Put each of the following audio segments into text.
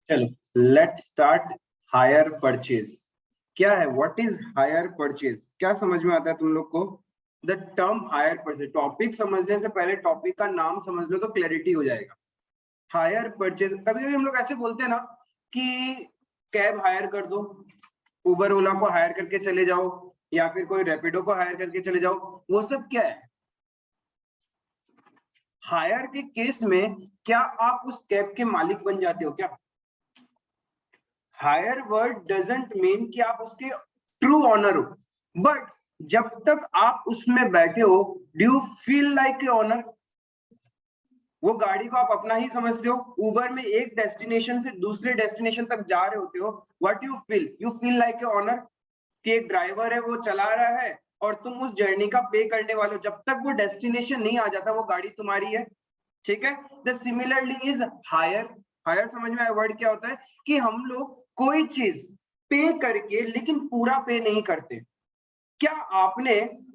चलो let's start. Hire purchase क्या है? What is hire purchase? क्या समझ में आता है तुम लोग को? The term hire purchase, topic समझने से पहले टॉपिक का नाम समझ लो तो क्लैरिटी हो जाएगा। हायर परचेज, कभी कभी हम लोग ऐसे बोलते हैं ना कि कैब हायर कर दो, उबर ओला को हायर करके चले जाओ, या फिर कोई रैपिडो को हायर करके चले जाओ। वो सब क्या है? हायर के केस में क्या आप उस कैब के मालिक बन जाते हो क्या? हायर वर्ड डजंट मीन कि आप उसके ट्रू ऑनर हो, बट जब तक आप उसमें बैठे हो, do you feel like a owner? वो गाड़ी को आप अपना ही समझते हो। उबर में एक डेस्टिनेशन से दूसरे डेस्टिनेशन तक जा रहे होते हो, what you feel? You feel like a owner कि एक ड्राइवर है, वो चला रहा है और तुम उस जर्नी का पे करने वाले हो। जब तक वो डेस्टिनेशन नहीं आ जाता, वो गाड़ी तुम्हारी है। ठीक है। The similarly is hire. Hire समझ में आया वर्ड क्या होता है? कि हम लोग कोई चीज पे करके लेकिन पूरा पे नहीं करते। क्या आपने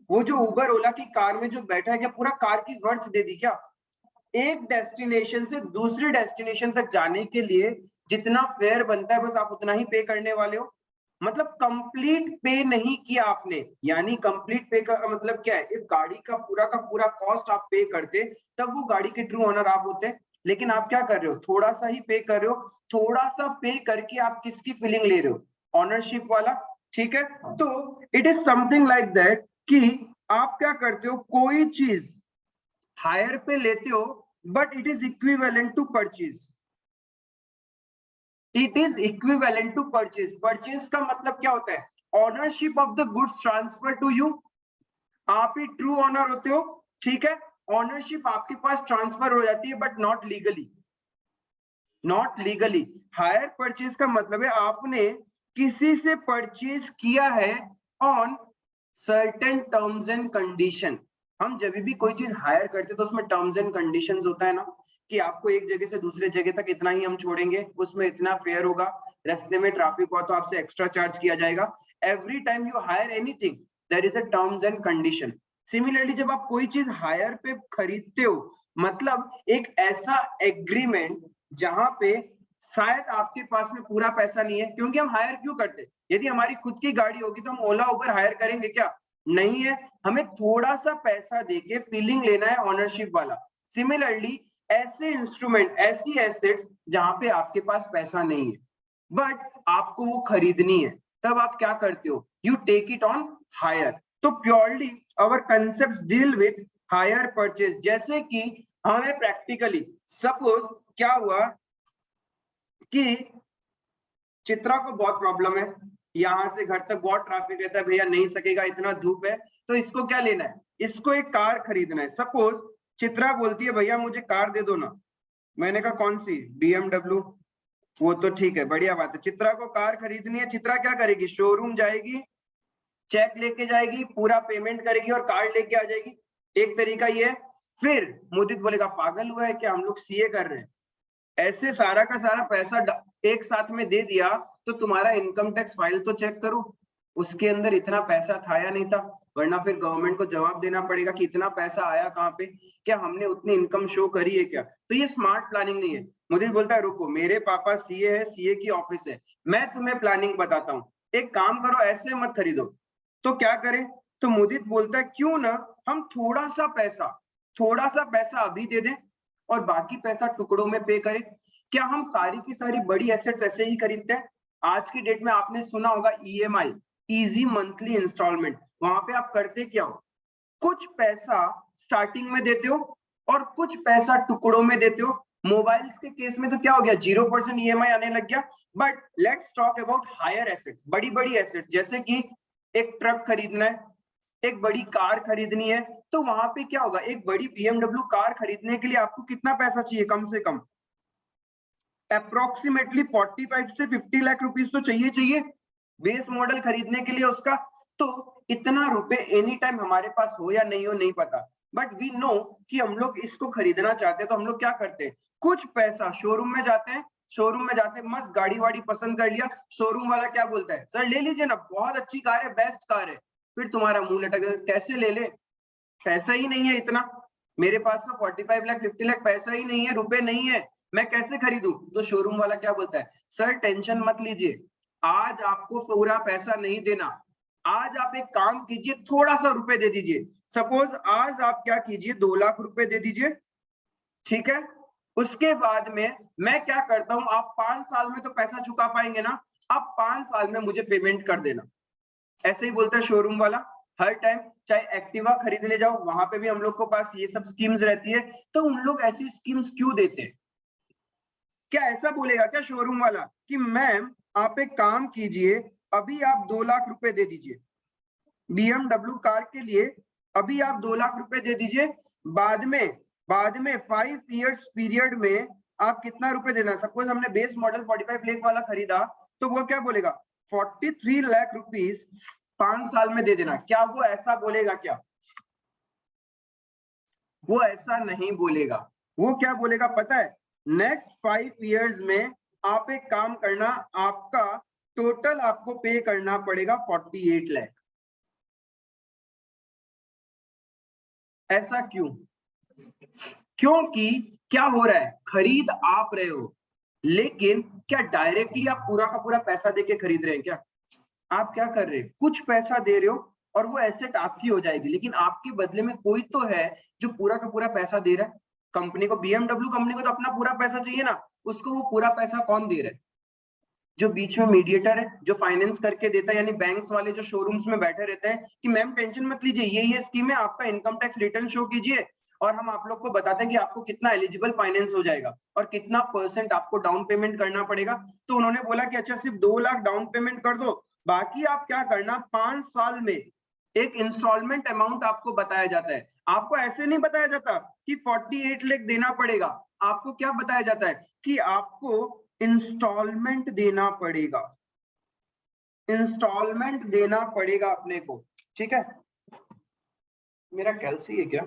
वो जो उबर ओला की कार में जो बैठा है, क्या पूरा कार की वर्थ दे दी क्या? एक डेस्टिनेशन से दूसरे डेस्टिनेशन तक जाने के लिए जितना फेयर बनता है, बस आप उतना ही पे करने वाले हो। मतलब कंप्लीट पे नहीं किया आपने। यानी कंप्लीट पे का मतलब क्या है? एक गाड़ी का पूरा कॉस्ट आप पे करते, तब वो गाड़ी के ट्रू ओनर आप होते। लेकिन आप क्या कर रहे हो? थोड़ा सा ही पे कर रहे हो। थोड़ा सा पे करके आप किसकी फीलिंग ले रहे हो? ऑनरशिप वाला। ठीक है। तो it is something like that कि आप क्या करते हो, कोई चीज हायर पे लेते हो, but it is equivalent to purchase. It is equivalent to purchase. Purchase का मतलब क्या होता है? Ownership of the goods transfer to you. आप ही ट्रू ऑनर होते हो। ठीक है। ऑनरशिप आपके पास ट्रांसफर हो जाती है, but not legally. Not legally. Hire purchase का मतलब है आपने किसी से परचेज किया है on certain terms and condition. हम जब भी कोई चीज हायर करते तो उसमें टर्म्स एंड कंडीशंस होता है ना, कि आपको एक जगह से दूसरे जगह तक इतना ही हम छोड़ेंगे, उसमें इतना फेयर होगा, रास्ते में ट्रैफिक हुआ तो आपसे एक्स्ट्रा चार्ज किया जाएगा। Every time you hire anything, there is a terms and condition. Similarly जब आप कोई चीज हायर पे खरीदते हो, मतलब एक ऐसा एग्रीमेंट जहां पे शायद आपके पास में पूरा पैसा नहीं है। क्योंकि हम हायर क्यों करते? यदि हमारी खुद की गाड़ी होगी तो हम ओला उबर हायर करेंगे क्या? नहीं है। हमें थोड़ा सा पैसा देके फीलिंग लेना है ऑनरशिप वाला। सिमिलरली ऐसे इंस्ट्रूमेंट, ऐसी एसेट्स जहां पे आपके पास पैसा नहीं है बट आपको वो खरीदनी है, तब आप क्या करते हो? You take it on hire. तो purely our concept deal with hire purchase. जैसे कि हमें प्रैक्टिकली सपोज क्या हुआ कि चित्रा को बहुत प्रॉब्लम है, यहाँ से घर तक बहुत ट्रैफिक रहता है, भैया नहीं सकेगा, इतना धूप है। तो इसको क्या लेना है? इसको एक कार खरीदना है। सपोज चित्रा बोलती है भैया मुझे कार दे दो ना। मैंने कहा कौन सी? BMW। वो तो ठीक है, बढ़िया बात है। चित्रा को कार खरीदनी है। चित्रा क्या करेगी? शोरूम जाएगी, चेक लेके जाएगी, पूरा पेमेंट करेगी और कार्ड लेके आ जाएगी। एक तरीका ये है। फिर मुदित बोलेगा पागल हुआ है क्या, हम लोग सीए कर रहे हैं। ऐसे सारा का सारा पैसा एक साथ में दे दिया तो तुम्हारा इनकम टैक्स फाइल तो चेक करो, उसके अंदर इतना पैसा था या नहीं था। वरना फिर गवर्नमेंट को जवाब देना पड़ेगा कि इतना पैसा आया कहाँ पे, क्या हमने उतनी इनकम शो करी है क्या? तो ये स्मार्ट प्लानिंग नहीं है। मुझे बोलता है रुको, मेरे पापा सीए है, सीए की ऑफिस है, मैं तुम्हें प्लानिंग बताता हूँ। एक काम करो, ऐसे मत खरीदो। तो क्या करें? तो मुदित बोलता है क्यों ना हम थोड़ा सा पैसा अभी दे दें और बाकी पैसा टुकड़ों में पे करें। क्या हम सारी की सारी बड़ी एसेट्स ऐसे ही खरीदते हैं? आज की डेट में आपने सुना होगा ईएमआई, इजी मंथली इंस्टॉलमेंट। वहां पे आप करते क्या हो? कुछ पैसा स्टार्टिंग में देते हो और कुछ पैसा टुकड़ों में देते हो। मोबाइल्स के केस में तो क्या हो गया, 0% ईएमआई आने लग गया। But let's talk about hire assets, बड़ी बड़ी एसेट्स, जैसे कि एक ट्रक खरीदना है, एक बड़ी कार खरीदनी है। तो वहां पे क्या होगा? एक बड़ी BMW कार खरीदने के लिए आपको कितना पैसा चाहिए? कम से कम अप्रोक्सीमेटली 45 से 50 लाख रुपीस तो चाहिए बेस मॉडल खरीदने के लिए उसका। तो इतना रुपए एनी टाइम हमारे पास हो या नहीं हो नहीं पता, बट वी नो कि हम लोग इसको खरीदना चाहते हैं। तो हम लोग क्या करते हैं? कुछ पैसा शोरूम में जाते हैं, शोरूम में जाते मस्त गाड़ी वाड़ी पसंद कर लिया। शोरूम वाला क्या बोलता है? सर ले लीजिए ना, बहुत अच्छी कार है, बेस्ट कार है। फिर तुम्हारा मुंह लटक, कैसे ले ले, पैसा ही नहीं है इतना। मेरे पास तो 45 लाख 50 लाख पैसा ही नहीं है, रुपए नहीं है। मैं कैसे खरीदूं? तो शोरूम वाला क्या बोलता है, सर टेंशन मत लीजिए, आज आपको पूरा पैसा नहीं देना, आज आप एक काम कीजिए, थोड़ा सा रुपए दे दीजिए। सपोज आज आप क्या कीजिए, 2 लाख रुपए दे दीजिए, ठीक है। उसके बाद में मैं क्या करता हूं, आप 5 साल में तो पैसा चुका पाएंगे ना, आप 5 साल में मुझे पेमेंट कर देना। ऐसे ही बोलता है शोरूम वाला हर टाइम। चाहे एक्टिवा खरीदने जाओ, वहां पे भी हम लोग के पास ये सब स्कीम्स रहती है। तो उन लोग ऐसी स्कीम्स क्यों देते हैं? क्या ऐसा बोलेगा क्या शोरूम वाला कि मैम आप एक काम कीजिए, अभी आप 2 लाख रुपए दे दीजिए BMW कार के लिए, अभी आप 2 लाख रुपए दे दीजिए, बाद में 5 इयर्स पीरियड में आप कितना रुपए देना। सपोज हमने बेस मॉडल 45 लाख वाला खरीदा, तो वो क्या बोलेगा, 43 लाख रुपीस 5 साल में दे देना। क्या वो ऐसा बोलेगा? क्या वो ऐसा नहीं बोलेगा। वो क्या बोलेगा पता है, नेक्स्ट 5 इयर्स में आप एक काम करना, आपका टोटल आपको पे करना पड़ेगा 48 लाख। ऐसा क्यों? क्योंकि क्या हो रहा है, खरीद आप रहे हो, लेकिन क्या डायरेक्टली आप पूरा का पूरा पैसा देके खरीद रहे हैं? क्या आप क्या कर रहे हैं, कुछ पैसा दे रहे हो और वो एसेट आपकी हो जाएगी, लेकिन आपके बदले में कोई तो है जो पूरा का पूरा पैसा दे रहा है। कंपनी को, BMW कंपनी को तो अपना पूरा पैसा चाहिए ना, उसको वो पूरा पैसा कौन दे रहा है? जो बीच में मीडिएटर है, जो फाइनेंस करके देता है, यानी बैंक्स वाले जो शोरूम्स में बैठे रहते हैं कि मैम टेंशन मत लीजिए, ये स्कीम है, आपका इनकम टैक्स रिटर्न शो कीजिए और हम आप लोग को बताते हैं कि आपको कितना एलिजिबल फाइनेंस हो जाएगा और कितना % आपको डाउन पेमेंट करना पड़ेगा। तो उन्होंने बोला कि अच्छा सिर्फ 2 लाख डाउन पेमेंट कर दो, बाकी आप क्या करना, 5 साल में एक इंस्टॉलमेंट अमाउंट आपको बताया जाता है। आपको ऐसे नहीं बताया जाता कि 48 लाख देना पड़ेगा, आपको क्या बताया जाता है कि आपको इंस्टॉलमेंट देना पड़ेगा, इंस्टॉलमेंट देना पड़ेगा अपने को, ठीक है। मेरा कैलसी है क्या?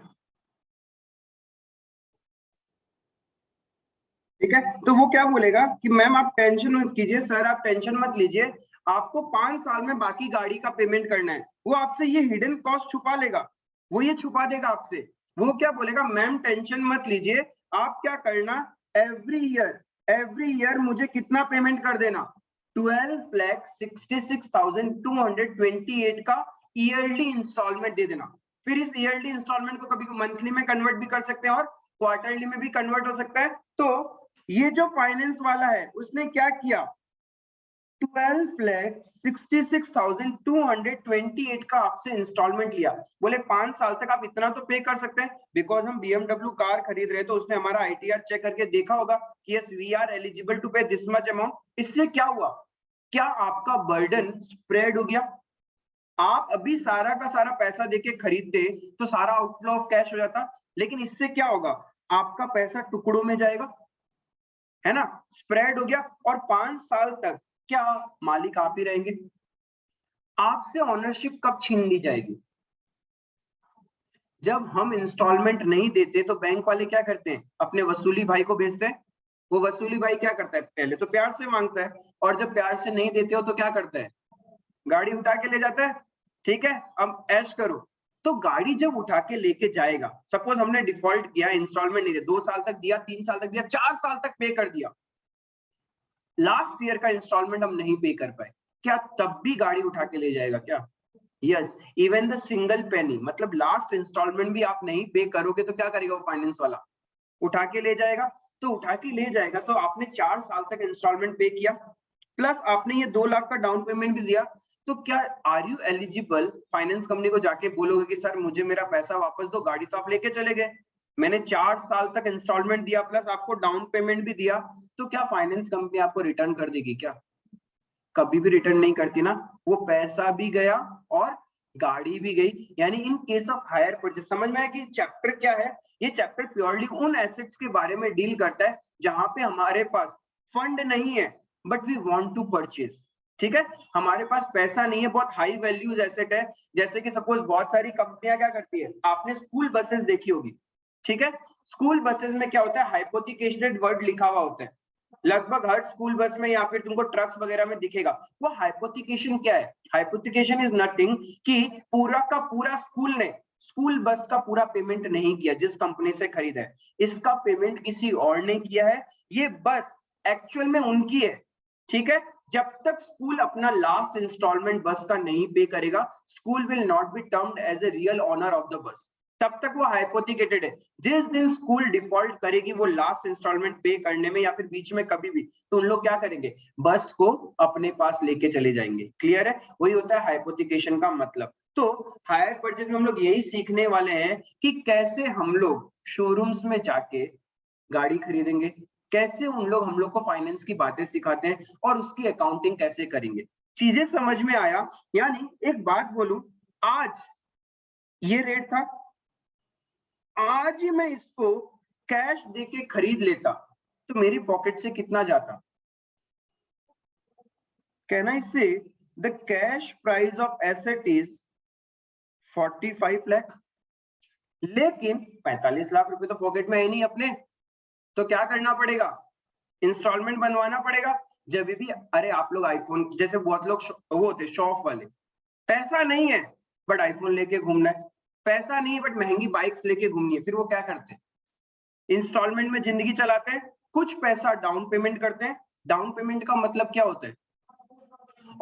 ठीक है, तो वो क्या बोलेगा कि मैम आप टेंशन मत कीजिए, सर आप टेंशन मत लीजिए, आपको 5 साल में बाकी गाड़ी का पेमेंट करना है। वो आपसे ये हिडन कॉस्ट छुपा लेगा, वो ये छुपा देगा आपसे। वो क्या बोलेगा, मैम टेंशन मत लीजिए, आप क्या करना, एवरी ईयर मुझे कितना पेमेंट कर देना, 12,66,228 का ईयरली इंस्टॉलमेंट दे देना। फिर इस ईयरली इंस्टॉलमेंट को कभी मंथली में कन्वर्ट भी कर सकते हैं और क्वार्टरली में भी कन्वर्ट हो सकता है। तो ये जो फाइनेंस वाला है उसने क्या किया, 12,66,228 का आपसे इंस्टॉलमेंट लिया। बोले 5 साल तक आप इतना तो पे कर सकते हैं, बिकॉज हम BMW कार खरीद रहे हैं, तो उसने हमारा ITR चेक करके देखा होगा कि yes we are eligible to pay this much amount. इससे क्या हुआ, क्या आपका बर्डन स्प्रेड हो गया? आप अभी सारा का सारा पैसा देके खरीदते तो सारा आउटफ्लो ऑफ कैश हो जाता, लेकिन इससे क्या होगा, आपका पैसा टुकड़ों में जाएगा, है ना, स्प्रेड हो गया। और 5 साल तक क्या मालिक आप ही रहेंगे? आपसे ऑनरशिप कब छीन ली जाएगी? जब हम इंस्टॉलमेंट नहीं देते तो बैंक वाले क्या करते हैं, अपने वसूली भाई को भेजते हैं। वो वसूली भाई क्या करता है, पहले तो प्यार से मांगता है, और जब प्यार से नहीं देते हो तो क्या करता है, गाड़ी उठा के ले जाता है। ठीक है, अब ऐश करो। तो गाड़ी जब उठा के लेके जाएगा, सपोज हमने डिफॉल्ट किया, इंस्टॉलमेंट नहीं दिया, 2 साल तक दिया, 3 साल तक दिया, 4 साल तक पे कर दिया, लास्ट ईयर का इंस्टॉलमेंट हम नहीं पे कर पाए, क्या तब भी गाड़ी उठा के ले जाएगा क्या? Yes, even the single penny, मतलब लास्ट इंस्टॉलमेंट भी आप नहीं पे करोगे तो क्या करेगा वो फाइनेंस वाला, उठा के ले जाएगा। तो उठा के ले जाएगा तो आपने 4 साल तक इंस्टॉलमेंट पे किया, प्लस आपने ये 2 लाख का डाउन पेमेंट भी दिया, तो क्या are you eligible? Finance company को जाके बोलोगे कि सर मुझे मेरा पैसा वापस दो, गाड़ी तो आप लेके चले गए, मैंने 4 साल तक इंस्टॉलमेंट दिया प्लस आपको डाउन पेमेंट भी दिया, तो क्या फाइनेंस कंपनी आपको रिटर्न कर देगी? क्या कभी भी रिटर्न नहीं करती ना। वो पैसा भी गया और गाड़ी भी गई। यानी इन केस ऑफ हायर परचेज, समझ में आया कि चैप्टर क्या है? ये चैप्टर प्योरली उन एसेट्स के बारे में डील करता है जहां पे हमारे पास फंड नहीं है but we want to purchase. ठीक है, हमारे पास पैसा नहीं है, बहुत हाई वैल्यूज एसेट है, जैसे कि सपोज बहुत सारी कंपनियां क्या करती है, आपने स्कूल बसेस देखी होगी, ठीक है, स्कूल बसेस में क्या होता है, हाइपोथिकेटेड वर्ड लिखा हुआ होता है लगभग हर स्कूल बस में, या फिर तुमको ट्रक्स वगैरह में दिखेगा। वो हाइपोथिकेशन क्या है? हाइपोथिकेशन इज नथिंग कि पूरा का पूरा स्कूल ने स्कूल बस का पूरा पेमेंट नहीं किया जिस कंपनी से खरीदा है, इसका पेमेंट किसी और ने किया है, ये बस एक्चुअल में उनकी है, ठीक है। जब तक स्कूल अपना लास्ट इंस्टॉलमेंट बस का नहीं पे करेगा, school will not be termed as a real owner of the bus, तब तक वो हाइपोथिकेटेड है। जिस दिन स्कूल डिफॉल्ट करेगी वो लास्ट इंस्टॉलमेंट पे करने में या फिर बीच में कभी भी, तो उन लोग क्या करेंगे, बस को अपने पास लेके चले जाएंगे। क्लियर है, वही होता है हाइपोथिकेशन का मतलब। तो हायर परचेज में हम लोग यही सीखने वाले हैं कि कैसे हम लोग शोरूम्स में जाके गाड़ी खरीदेंगे, कैसे उन लोग हम लोग को फाइनेंस की बातें सिखाते हैं और उसकी अकाउंटिंग कैसे करेंगे। चीजें समझ में आया? यानी एक बात बोलूं, आज ये रेट था, आज ही मैं इसको कैश देके खरीद लेता तो मेरी पॉकेट से कितना जाता? कैन आई से the cash price of asset is 45 lakh, लेकिन 45 लाख रुपए तो पॉकेट में है नहीं अपने, तो क्या करना पड़ेगा, इंस्टॉलमेंट बनवाना पड़ेगा। जब भी, अरे आप लोग आईफोन, जैसे बहुत लोग वो होते शो ऑफ वाले, पैसा नहीं है बट आईफोन लेके घूमना है, पैसा नहीं है बट महंगी बाइक्स लेके घूमनी है, फिर वो क्या करते हैं, इंस्टॉलमेंट में जिंदगी चलाते हैं, कुछ पैसा डाउन पेमेंट करते हैं। डाउन पेमेंट का मतलब क्या होता है,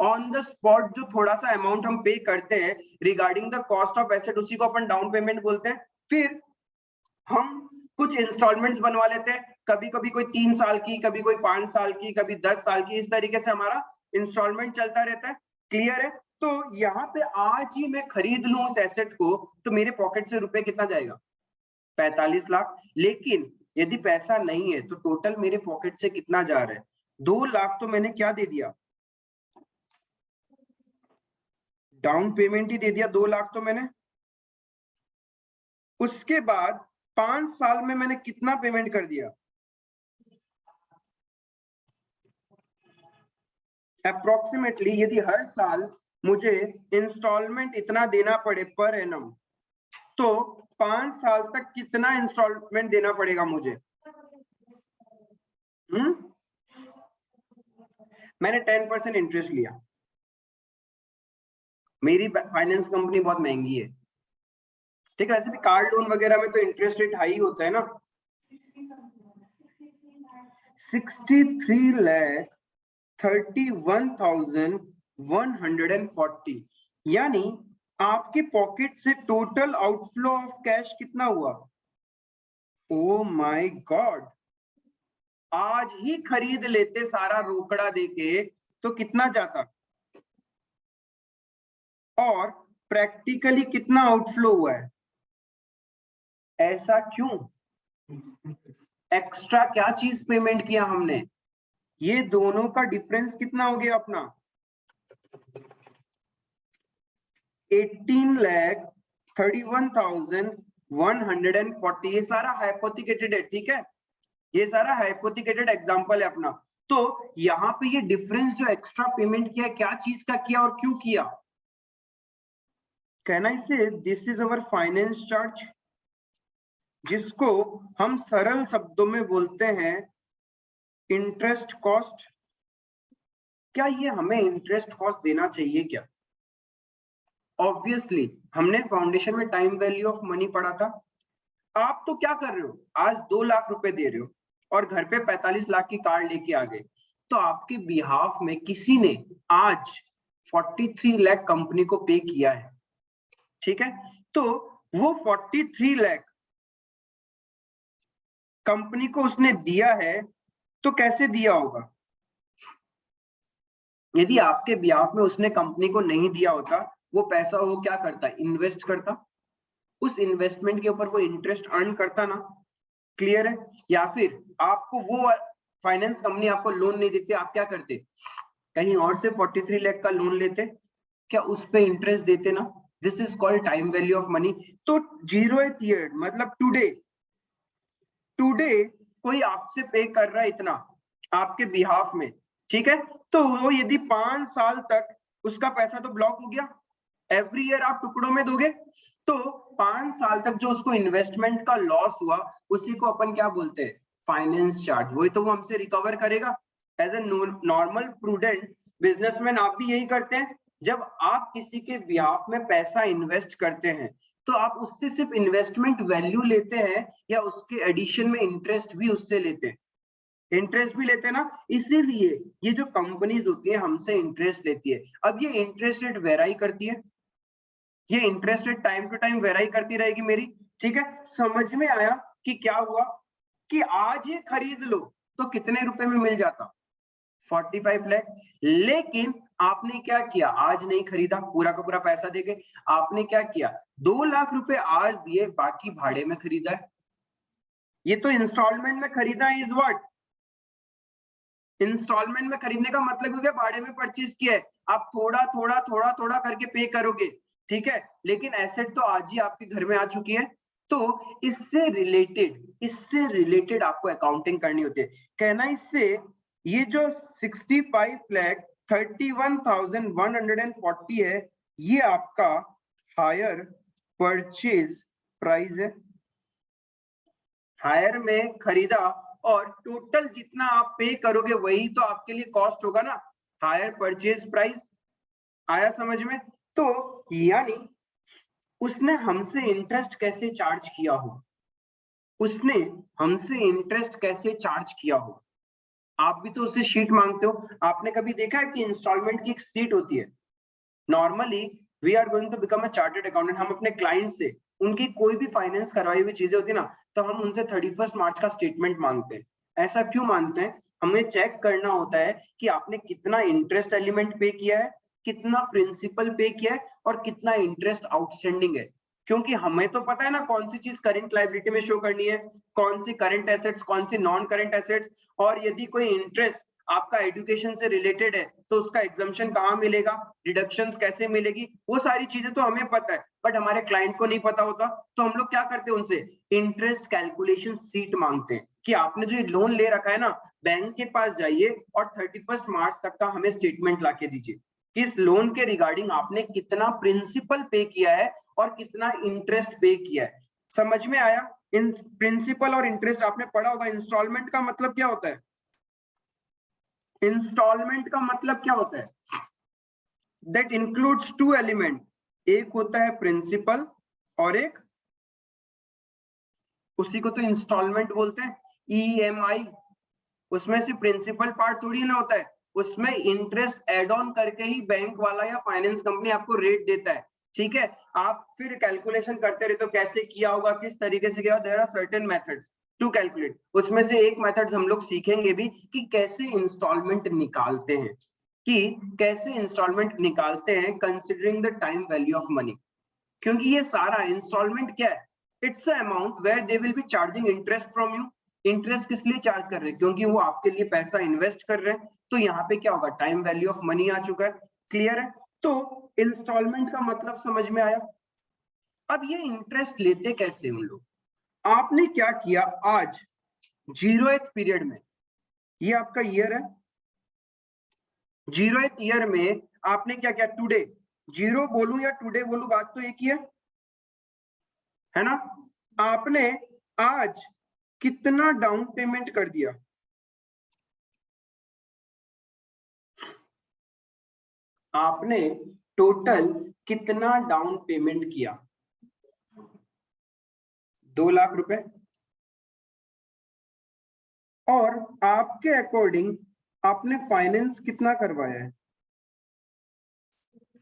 ऑन द स्पॉट जो थोड़ा सा अमाउंट हम पे करते हैं regarding the cost of asset, उसी को अपन डाउन पेमेंट बोलते हैं। फिर हम कुछ इंस्टॉलमेंट्स बनवा लेते हैं, कभी कभी कोई 3 साल की, कभी कोई 5 साल की, कभी 10 साल की, इस तरीके से हमारा इंस्टॉलमेंट चलता रहता है। क्लियर है? तो यहाँ पे आज ही मैं खरीद लूं उस एसेट को तो मेरे पॉकेट से रुपए कितना जाएगा, 45 लाख। लेकिन यदि पैसा नहीं है तो टोटल मेरे पॉकेट से कितना जा रहा है, 2 लाख तो मैंने क्या दे दिया, डाउन पेमेंट ही दे दिया, 2 लाख तो मैंने। उसके बाद 5 साल में मैंने कितना पेमेंट कर दिया, अप्रोक्सीमेटली यदि हर साल मुझे इंस्टॉलमेंट इतना देना पड़े पर एनम, तो 5 साल तक कितना इंस्टॉलमेंट देना पड़ेगा मुझे? मैंने 10% इंटरेस्ट लिया, मेरी फाइनेंस कंपनी बहुत महंगी है, ठीक है। वैसे भी कार लोन वगैरह में तो इंटरेस्ट रेट हाई होता है ना, 63 लाख 31,140, यानी आपके पॉकेट से टोटल आउटफ्लो ऑफ कैश कितना हुआ? ओ माय गॉड, आज ही खरीद लेते सारा रोकड़ा देके तो कितना जाता, और प्रैक्टिकली कितना आउटफ्लो हुआ है? ऐसा क्यों? एक्स्ट्रा क्या चीज पेमेंट किया हमने? ये दोनों का डिफरेंस कितना हो गया अपना, 18,31,140। ये सारा हाइपोथिकेटेड है, ठीक है, ये सारा हाइपोथिकेटेड एग्जांपल है अपना। तो यहाँ पे ये डिफरेंस जो एक्स्ट्रा पेमेंट किया, क्या चीज का किया और क्यों किया? कैन आई से this is our finance charge, जिसको हम सरल शब्दों में बोलते हैं इंटरेस्ट कॉस्ट। क्या ये हमें इंटरेस्ट कॉस्ट देना चाहिए क्या? ऑब्वियसली, हमने फाउंडेशन में टाइम वैल्यू ऑफ मनी पढ़ा था। आप तो क्या कर रहे हो, आज 2 लाख रुपए दे रहे हो और घर पे 45 लाख की कार लेके आ गए, तो आपके बिहाफ में किसी ने आज 43 लाख कंपनी को पे किया है, ठीक है। तो वो 43 लाख कंपनी को उसने दिया है, तो कैसे दिया होगा? यदि आपके बिहाफ में उसने कंपनी को नहीं दिया होता, वो पैसा वो क्या करता, इन्वेस्ट करता, उस इन्वेस्टमेंट के ऊपर वो इंटरेस्ट अर्न करता ना। क्लियर है? या फिर आपको वो फाइनेंस कंपनी आपको लोन नहीं देती, आप क्या करते, कहीं और से 43 लाख का लोन लेते, क्या उस पे इंटरेस्ट देते ना। This is called time value of money. तो 0th ईयर मतलब टुडे कोई आपसे पे कर रहा है इतना आपके बिहाफ में, ठीक है, तो वो यदि 5 साल तक उसका पैसा तो ब्लॉक हो गया, एवरी ईयर आप टुकड़ों में दोगे, तो 5 साल तक जो उसको इन्वेस्टमेंट का लॉस हुआ उसी को अपन क्या बोलते हैं, फाइनेंस चार्ज। वही तो वो हमसे रिकवर करेगा। As a normal prudent businessman आप भी यही करते हैं, जब आप किसी के बिहाफ में पैसा इन्वेस्ट करते हैं तो आप उससे सिर्फ इन्वेस्टमेंट वैल्यू लेते हैं या उसके एडिशन में इंटरेस्ट भी उससे लेते हैं? इंटरेस्ट भी लेते हैं ना, इसीलिए ये जो कंपनीज होती है हमसे इंटरेस्ट लेती है। अब ये इंटरेस्ट रेट वेराई करती है, ये interest rate time to time vary करती रहेगी मेरी, ठीक है। समझ में आया कि क्या हुआ कि आज ये खरीद लो तो कितने रुपए में मिल जाता? 45 लाख। लेकिन आपने क्या किया, आज नहीं खरीदा, पूरा का पूरा पैसा देके आपने क्या किया, 2 लाख रुपए आज दिए, बाकी भाड़े में खरीदा है। ये तो इंस्टॉलमेंट में खरीदा है, इज व्हाट, इंस्टॉलमेंट में खरीदने का मतलब हो गया भाड़े में परचेज किया है, आप थोड़ा थोड़ा थोड़ा थोड़ा करके पे करोगे, ठीक है। लेकिन एसेट तो आज ही आपके घर में आ चुकी है, तो इससे रिलेटेड आपको अकाउंटिंग करनी होती है। कहना इससे ये जो 65 लाख 31,140 है, ये आपका हायर परचेज प्राइस है, हायर में खरीदा, और टोटल जितना आप पे करोगे वही तो आपके लिए कॉस्ट होगा ना, हायर परचेज प्राइस। आया समझ में? तो यानी उसने हमसे इंटरेस्ट कैसे चार्ज किया हो, उसने हमसे इंटरेस्ट कैसे चार्ज किया हो। आप भी तो उससे शीट मांगते हो, आपने कभी देखा है कि इंस्टॉलमेंट की एक शीट होती है? Normally we are going to become a chartered accountant, हम अपने क्लाइंट से उनकी कोई भी फाइनेंस करवाई हुई चीजें होती है ना, तो हम उनसे 31 मार्च का स्टेटमेंट मांगते हैं। ऐसा क्यों मांगते हैं? हमें चेक करना होता है कि आपने कितना इंटरेस्ट एलिमेंट पे किया है, कितना प्रिंसिपल पे किया है, और कितना इंटरेस्ट आउटस्टैंडिंग है। क्योंकि हमें तो पता है ना कौन सी चीज करंट लायबिलिटी में शो करनी है, कौन सी करंट एसेट्स, कौन सी नॉन करंट एसेट्स, और यदि कोई इंटरेस्ट आपका एजुकेशन से रिलेटेड है तो उसका एग्जम्पशन कहाँ मिलेगा, डिडक्शंस कैसे मिलेगी, वो सारी चीजें तो हमें पता है, बट हमारे क्लाइंट को नहीं पता होता। तो हम लोग क्या करते हैं, उनसे इंटरेस्ट कैलकुलेशन सीट मांगते हैं कि आपने जो लोन ले रखा है ना, बैंक के पास जाइए और 31 मार्च तक का हमें स्टेटमेंट ला के दीजिए कि इस लोन के रिगार्डिंग आपने कितना प्रिंसिपल पे किया है और कितना इंटरेस्ट पे किया है। समझ में आया? इन प्रिंसिपल और इंटरेस्ट आपने पढ़ा होगा। इंस्टॉलमेंट का मतलब क्या होता है? इंस्टॉलमेंट का मतलब क्या होता है? दैट इंक्लूड्स टू एलिमेंट, एक होता है प्रिंसिपल और एक, उसी को तो इंस्टॉलमेंट बोलते हैं, ईएमआई। उसमें से प्रिंसिपल पार्ट थोड़ी ना होता है, उसमें इंटरेस्ट एड ऑन करके ही बैंक वाला या फाइनेंस कंपनी आपको रेट देता है, ठीक है। आप फिर कैलकुलेशन करते रहते हो कैसे किया होगा, किस तरीके से किया, there are certain methods to calculate. उसमें से एक मेथड्स हम लोग सीखेंगे भी कि कैसे इंस्टॉलमेंट निकालते हैं, कि कैसे इंस्टॉलमेंट निकालते हैं considering the time value of money. क्योंकि ये सारा इंस्टॉलमेंट क्या है, it's a amount where they will be charging interest from you. Interest किस लिए चार्ज कर रहे हैं? क्योंकि वो आपके लिए पैसा इन्वेस्ट कर रहे हैं। तो यहाँ पे क्या होगा, टाइम वैल्यू ऑफ मनी आ चुका है। क्लियर है? तो इंस्टॉलमेंट का मतलब समझ में आया। अब ये इंटरेस्ट लेते कैसे उन लोग? आपने क्या किया, आज 0th पीरियड में, ये आपका ईयर है, 0th ईयर में आपने क्या किया, टुडे, जीरो बोलूं या टुडे बोलूं बात तो एक ही है ना। आपने आज कितना डाउन पेमेंट कर दिया? आपने टोटल कितना डाउन पेमेंट किया? 2 लाख रुपए। और आपके अकॉर्डिंग आपने फाइनेंस कितना करवाया है?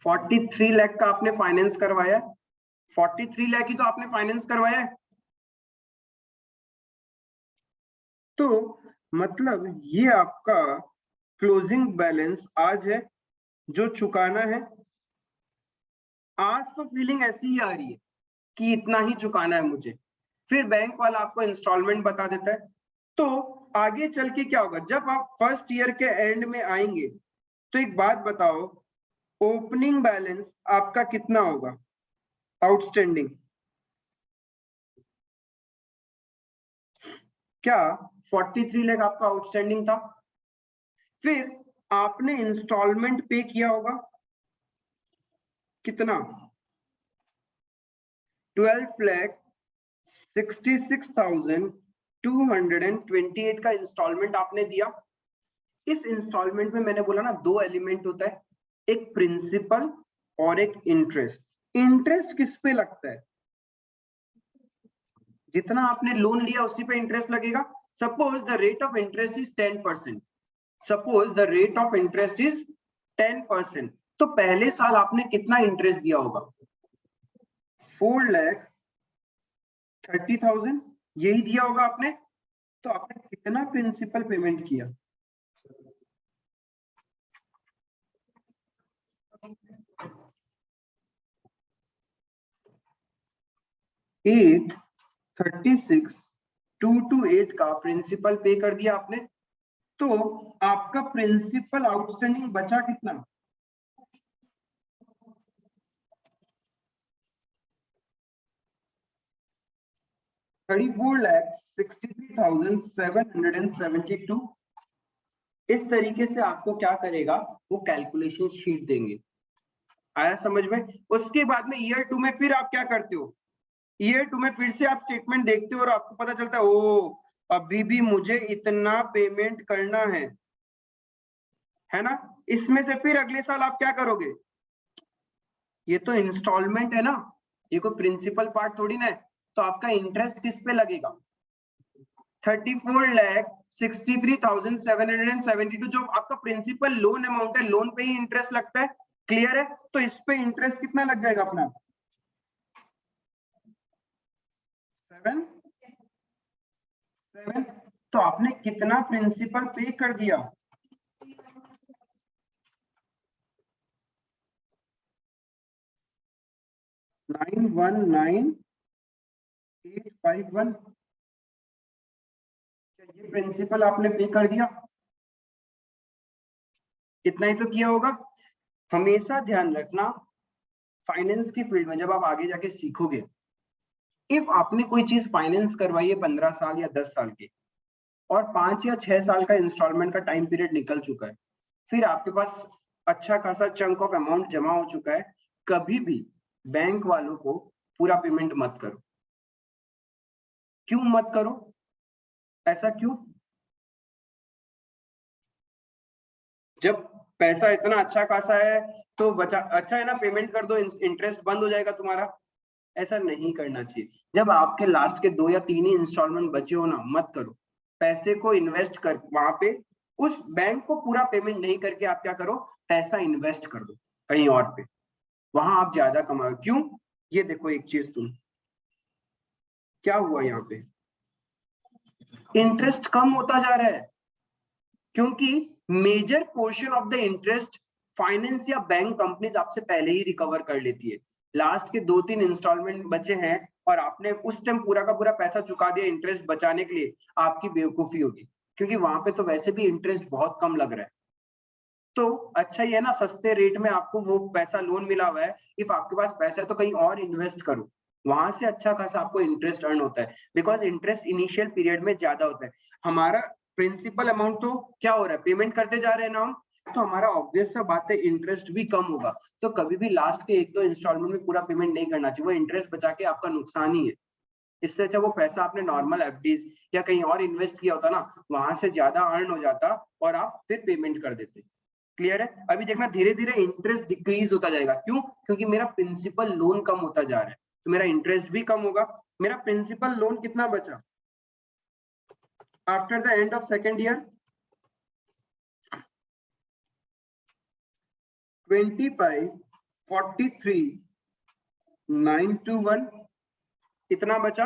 43 लाख का आपने फाइनेंस करवाया है। 43 लाख ही तो आपने फाइनेंस करवाया है। तो मतलब ये आपका क्लोजिंग बैलेंस आज है जो चुकाना है। आज तो फीलिंग ऐसी ही आ रही है कि इतना ही चुकाना है मुझे, फिर बैंक वाला आपको इंस्टॉलमेंट बता देता है। तो आगे चल के क्या होगा, जब आप फर्स्ट ईयर के एंड में आएंगे तो एक बात बताओ, ओपनिंग बैलेंस आपका कितना होगा आउटस्टैंडिंग? क्या 43 लाख आपका आउटस्टैंडिंग था? फिर आपने इंस्टॉलमेंट पे किया होगा कितना? 12,66,228 का इंस्टॉलमेंट आपने दिया। इस इंस्टॉलमेंट में मैंने बोला ना, दो एलिमेंट होता है, एक प्रिंसिपल और एक इंटरेस्ट। इंटरेस्ट किस पे लगता है? जितना आपने लोन लिया उसी पे इंटरेस्ट लगेगा। Suppose the rate of interest is 10%, suppose the rate of interest is 10%, तो पहले साल आपने कितना इंटरेस्ट दिया होगा? 4,30,000 यही दिया होगा आपने। तो आपने कितना प्रिंसिपल पेमेंट किया? 836,228 का प्रिंसिपल पे कर दिया आपने। तो आपका प्रिंसिपल आउटस्टैंडिंग बचा कितना? 34,63,772। इस तरीके से आपको क्या करेगा, वो कैलकुलेशन शीट देंगे। आया समझ में? उसके बाद में ईयर 2 में फिर आप क्या करते हो, ईयर 2 में फिर से आप स्टेटमेंट देखते हो और आपको पता चलता है ओ अभी भी मुझे इतना पेमेंट करना है ना। इसमें से फिर अगले साल आप क्या करोगे? ये तो इंस्टॉलमेंट है ना, ये कोई प्रिंसिपल पार्ट थोड़ी ना है। तो आपका इंटरेस्ट किस पे लगेगा? 34,63,772 जो आपका प्रिंसिपल लोन अमाउंट है, लोन पे ही इंटरेस्ट लगता है। क्लियर है? तो इस पे इंटरेस्ट कितना लग जाएगा अपना? 7। तो आपने कितना प्रिंसिपल पे कर दिया? 919,851। ये प्रिंसिपल आपने पे कर दिया, इतना ही तो किया होगा। हमेशा ध्यान रखना फाइनेंस की फील्ड में जब आप आगे जाके सीखोगे, इफ आपने कोई चीज फाइनेंस करवाई है 15 साल या 10 साल की और 5 या 6 साल का इंस्टॉलमेंट का टाइम पीरियड निकल चुका है, फिर आपके पास अच्छा खासा चंक ऑफ अमाउंट जमा हो चुका है, कभी भी बैंक वालों को पूरा पेमेंट मत करो। क्यों मत करो? ऐसा क्यों? जब पैसा इतना अच्छा खासा है तो बचा अच्छा है ना, पेमेंट कर दो, इंटरेस्ट बंद हो जाएगा तुम्हारा। ऐसा नहीं करना चाहिए। जब आपके लास्ट के 2 या 3 ही इंस्टॉलमेंट बचे हो ना, मत करो। पैसे को इन्वेस्ट कर वहां पे, उस बैंक को पूरा पेमेंट नहीं करके आप क्या करो, पैसा इन्वेस्ट कर दो कहीं और पे, वहां आप ज्यादा कमाओ। क्यों? ये देखो एक चीज, तुम क्या हुआ यहाँ पे, इंटरेस्ट कम होता जा रहा है क्योंकि major portion of the interest finance या बैंक कंपनीज आपसे पहले ही रिकवर कर लेती है। लास्ट के 2-3 इंस्टॉलमेंट बचे हैं और आपने उस टाइम पूरा का पूरा पैसा चुका दिया इंटरेस्ट बचाने के लिए, आपकी बेवकूफी होगी, क्योंकि वहां पे तो वैसे भी इंटरेस्ट बहुत कम लग रहा है। तो अच्छा ही है ना, सस्ते रेट में आपको वो पैसा लोन मिला हुआ है, इफ आपके पास पैसा है तो कहीं और इन्वेस्ट करो, वहां से अच्छा खासा आपको इंटरेस्ट अर्न होता है, बिकॉज इंटरेस्ट इनिशियल पीरियड में ज्यादा होता है। हमारा प्रिंसिपल अमाउंट तो क्या हो रहा है, पेमेंट करते जा रहे हैं ना हम, तो हमारा ऑब्वियस सा बात है इंटरेस्ट भी कम होगा। तो कभी भी लास्ट के 1-2 इंस्टॉलमेंट में पूरा पेमेंट नहीं करना चाहिए, वो इंटरेस्ट बचा के आपका नुकसान ही है। इससे अच्छा वो पैसा आपने नॉर्मल एफडीज या कहीं और इन्वेस्ट किया होता ना, वहां से ज्यादा अर्न हो जाता और आप फिर पेमेंट कर देते। क्लियर है? अभी देखना धीरे धीरे इंटरेस्ट डिक्रीज होता जाएगा। क्यों? क्योंकि मेरा प्रिंसिपल लोन कम होता जा रहा है, तो मेरा इंटरेस्ट भी कम होगा। मेरा प्रिंसिपल लोन कितना बचा after the end of second year? 25,43,921 इतना बचा।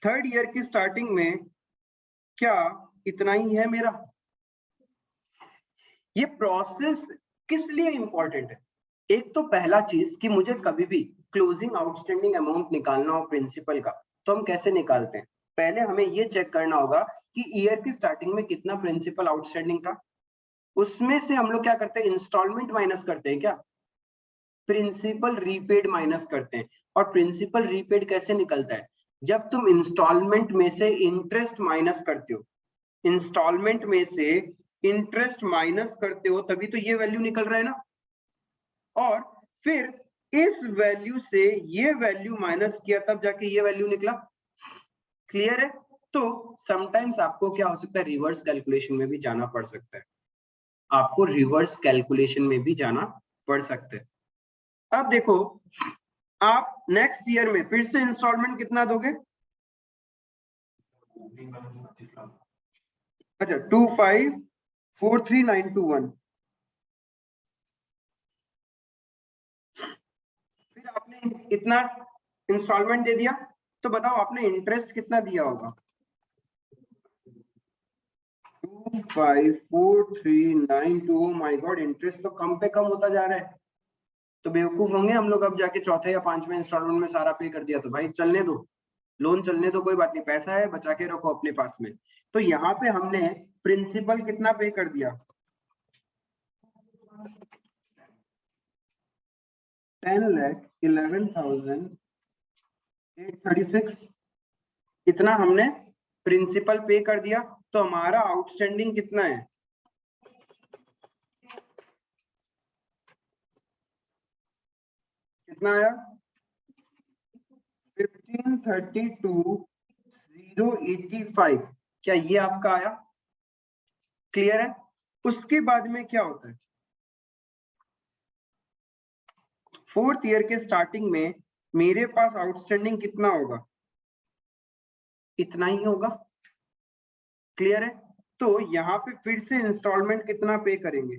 थर्ड ईयर की स्टार्टिंग में क्या इतना ही है मेरा? ये प्रोसेस किस लिए इंपॉर्टेंट है? एक तो पहला चीज कि मुझे कभी भी क्लोजिंग आउटस्टैंडिंग अमाउंट निकालना हो प्रिंसिपल का, तो हम कैसे निकालते हैं? पहले हमें ये चेक करना होगा कि ईयर की स्टार्टिंग में कितना प्रिंसिपल आउटस्टैंडिंग था, उसमें से हम लोग क्या करते हैं, इंस्टॉलमेंट माइनस करते हैं, क्या प्रिंसिपल रीपेड माइनस करते हैं। और प्रिंसिपल रीपेड कैसे निकलता है? जब तुम इंस्टॉलमेंट में से इंटरेस्ट माइनस करते हो, इंस्टॉलमेंट में से इंटरेस्ट माइनस करते हो तभी तो ये वैल्यू निकल रहा है ना। और फिर इस वैल्यू से ये वैल्यू माइनस किया तब जाके ये वैल्यू निकला। क्लियर है? तो समटाइम्स आपको क्या हो सकता है, रिवर्स कैलकुलेशन में भी जाना पड़ सकता है, आपको रिवर्स कैलकुलेशन में भी जाना पड़ सकता है। अब देखो आप नेक्स्ट ईयर में फिर से इंस्टॉलमेंट कितना दोगे? अच्छा 2543,921। फिर आपने इतना इंस्टॉलमेंट दे दिया, तो बताओ आपने इंटरेस्ट कितना दिया होगा? 254392। माय गॉड, इंटरेस्ट तो कम पे कम होता जा रहा है। तो बेवकूफ होंगे हम लोग अब जाके चौथे या पांचवें इंस्टॉलमेंट में सारा पे कर दिया तो भाई चलने दो, लोन चलने दो, कोई बात नहीं, पैसा है बचा के रखो अपने पास में। तो यहाँ पे हमने प्रिंसिपल कितना पे कर दिया? 10,11,836। इतना हमने प्रिंसिपल पे कर दिया। तो हमारा आउटस्टैंडिंग कितना है? कितना आया? 15,32,085। क्या ये आपका आया? क्लियर है? उसके बाद में क्या होता है? फोर्थ ईयर के स्टार्टिंग में मेरे पास आउटस्टैंडिंग कितना होगा? इतना ही होगा। क्लियर है? तो यहाँ पे फिर से इंस्टॉलमेंट कितना पे करेंगे?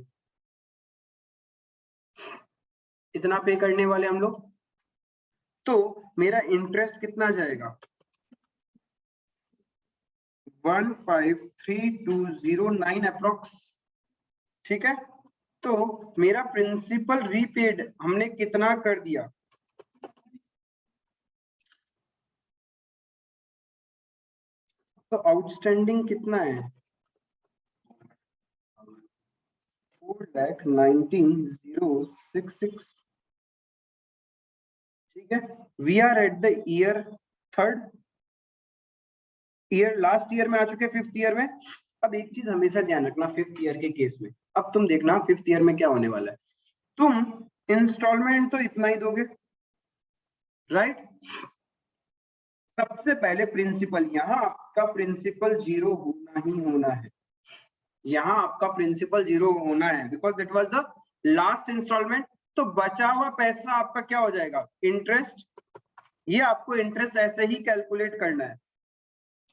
इतना पे करने वाले हम लोग। तो मेरा इंटरेस्ट कितना जाएगा? 153209 अप्रोक्स। ठीक है? तो मेरा प्रिंसिपल रीपेड हमने कितना कर दिया? तो आउटस्टैंडिंग कितना है? 4,19,066। ठीक है? We are at the year third year, last year में आ चुके, फिफ्थ ईयर में। अब एक चीज हमेशा ध्यान रखना फिफ्थ ईयर के केस में, अब तुम देखना फिफ्थ ईयर में क्या होने वाला है। तुम इंस्टॉलमेंट तो इतना ही दोगे, राइट? सबसे पहले प्रिंसिपल, यहाँ आपका प्रिंसिपल जीरो होना ही होना है। यहाँ आपका प्रिंसिपल जीरो होना है because it was the last installment. तो बचा हुआ पैसा आपका क्या हो जाएगा? इंटरेस्ट। ये आपको इंटरेस्ट ऐसे ही कैलकुलेट करना है,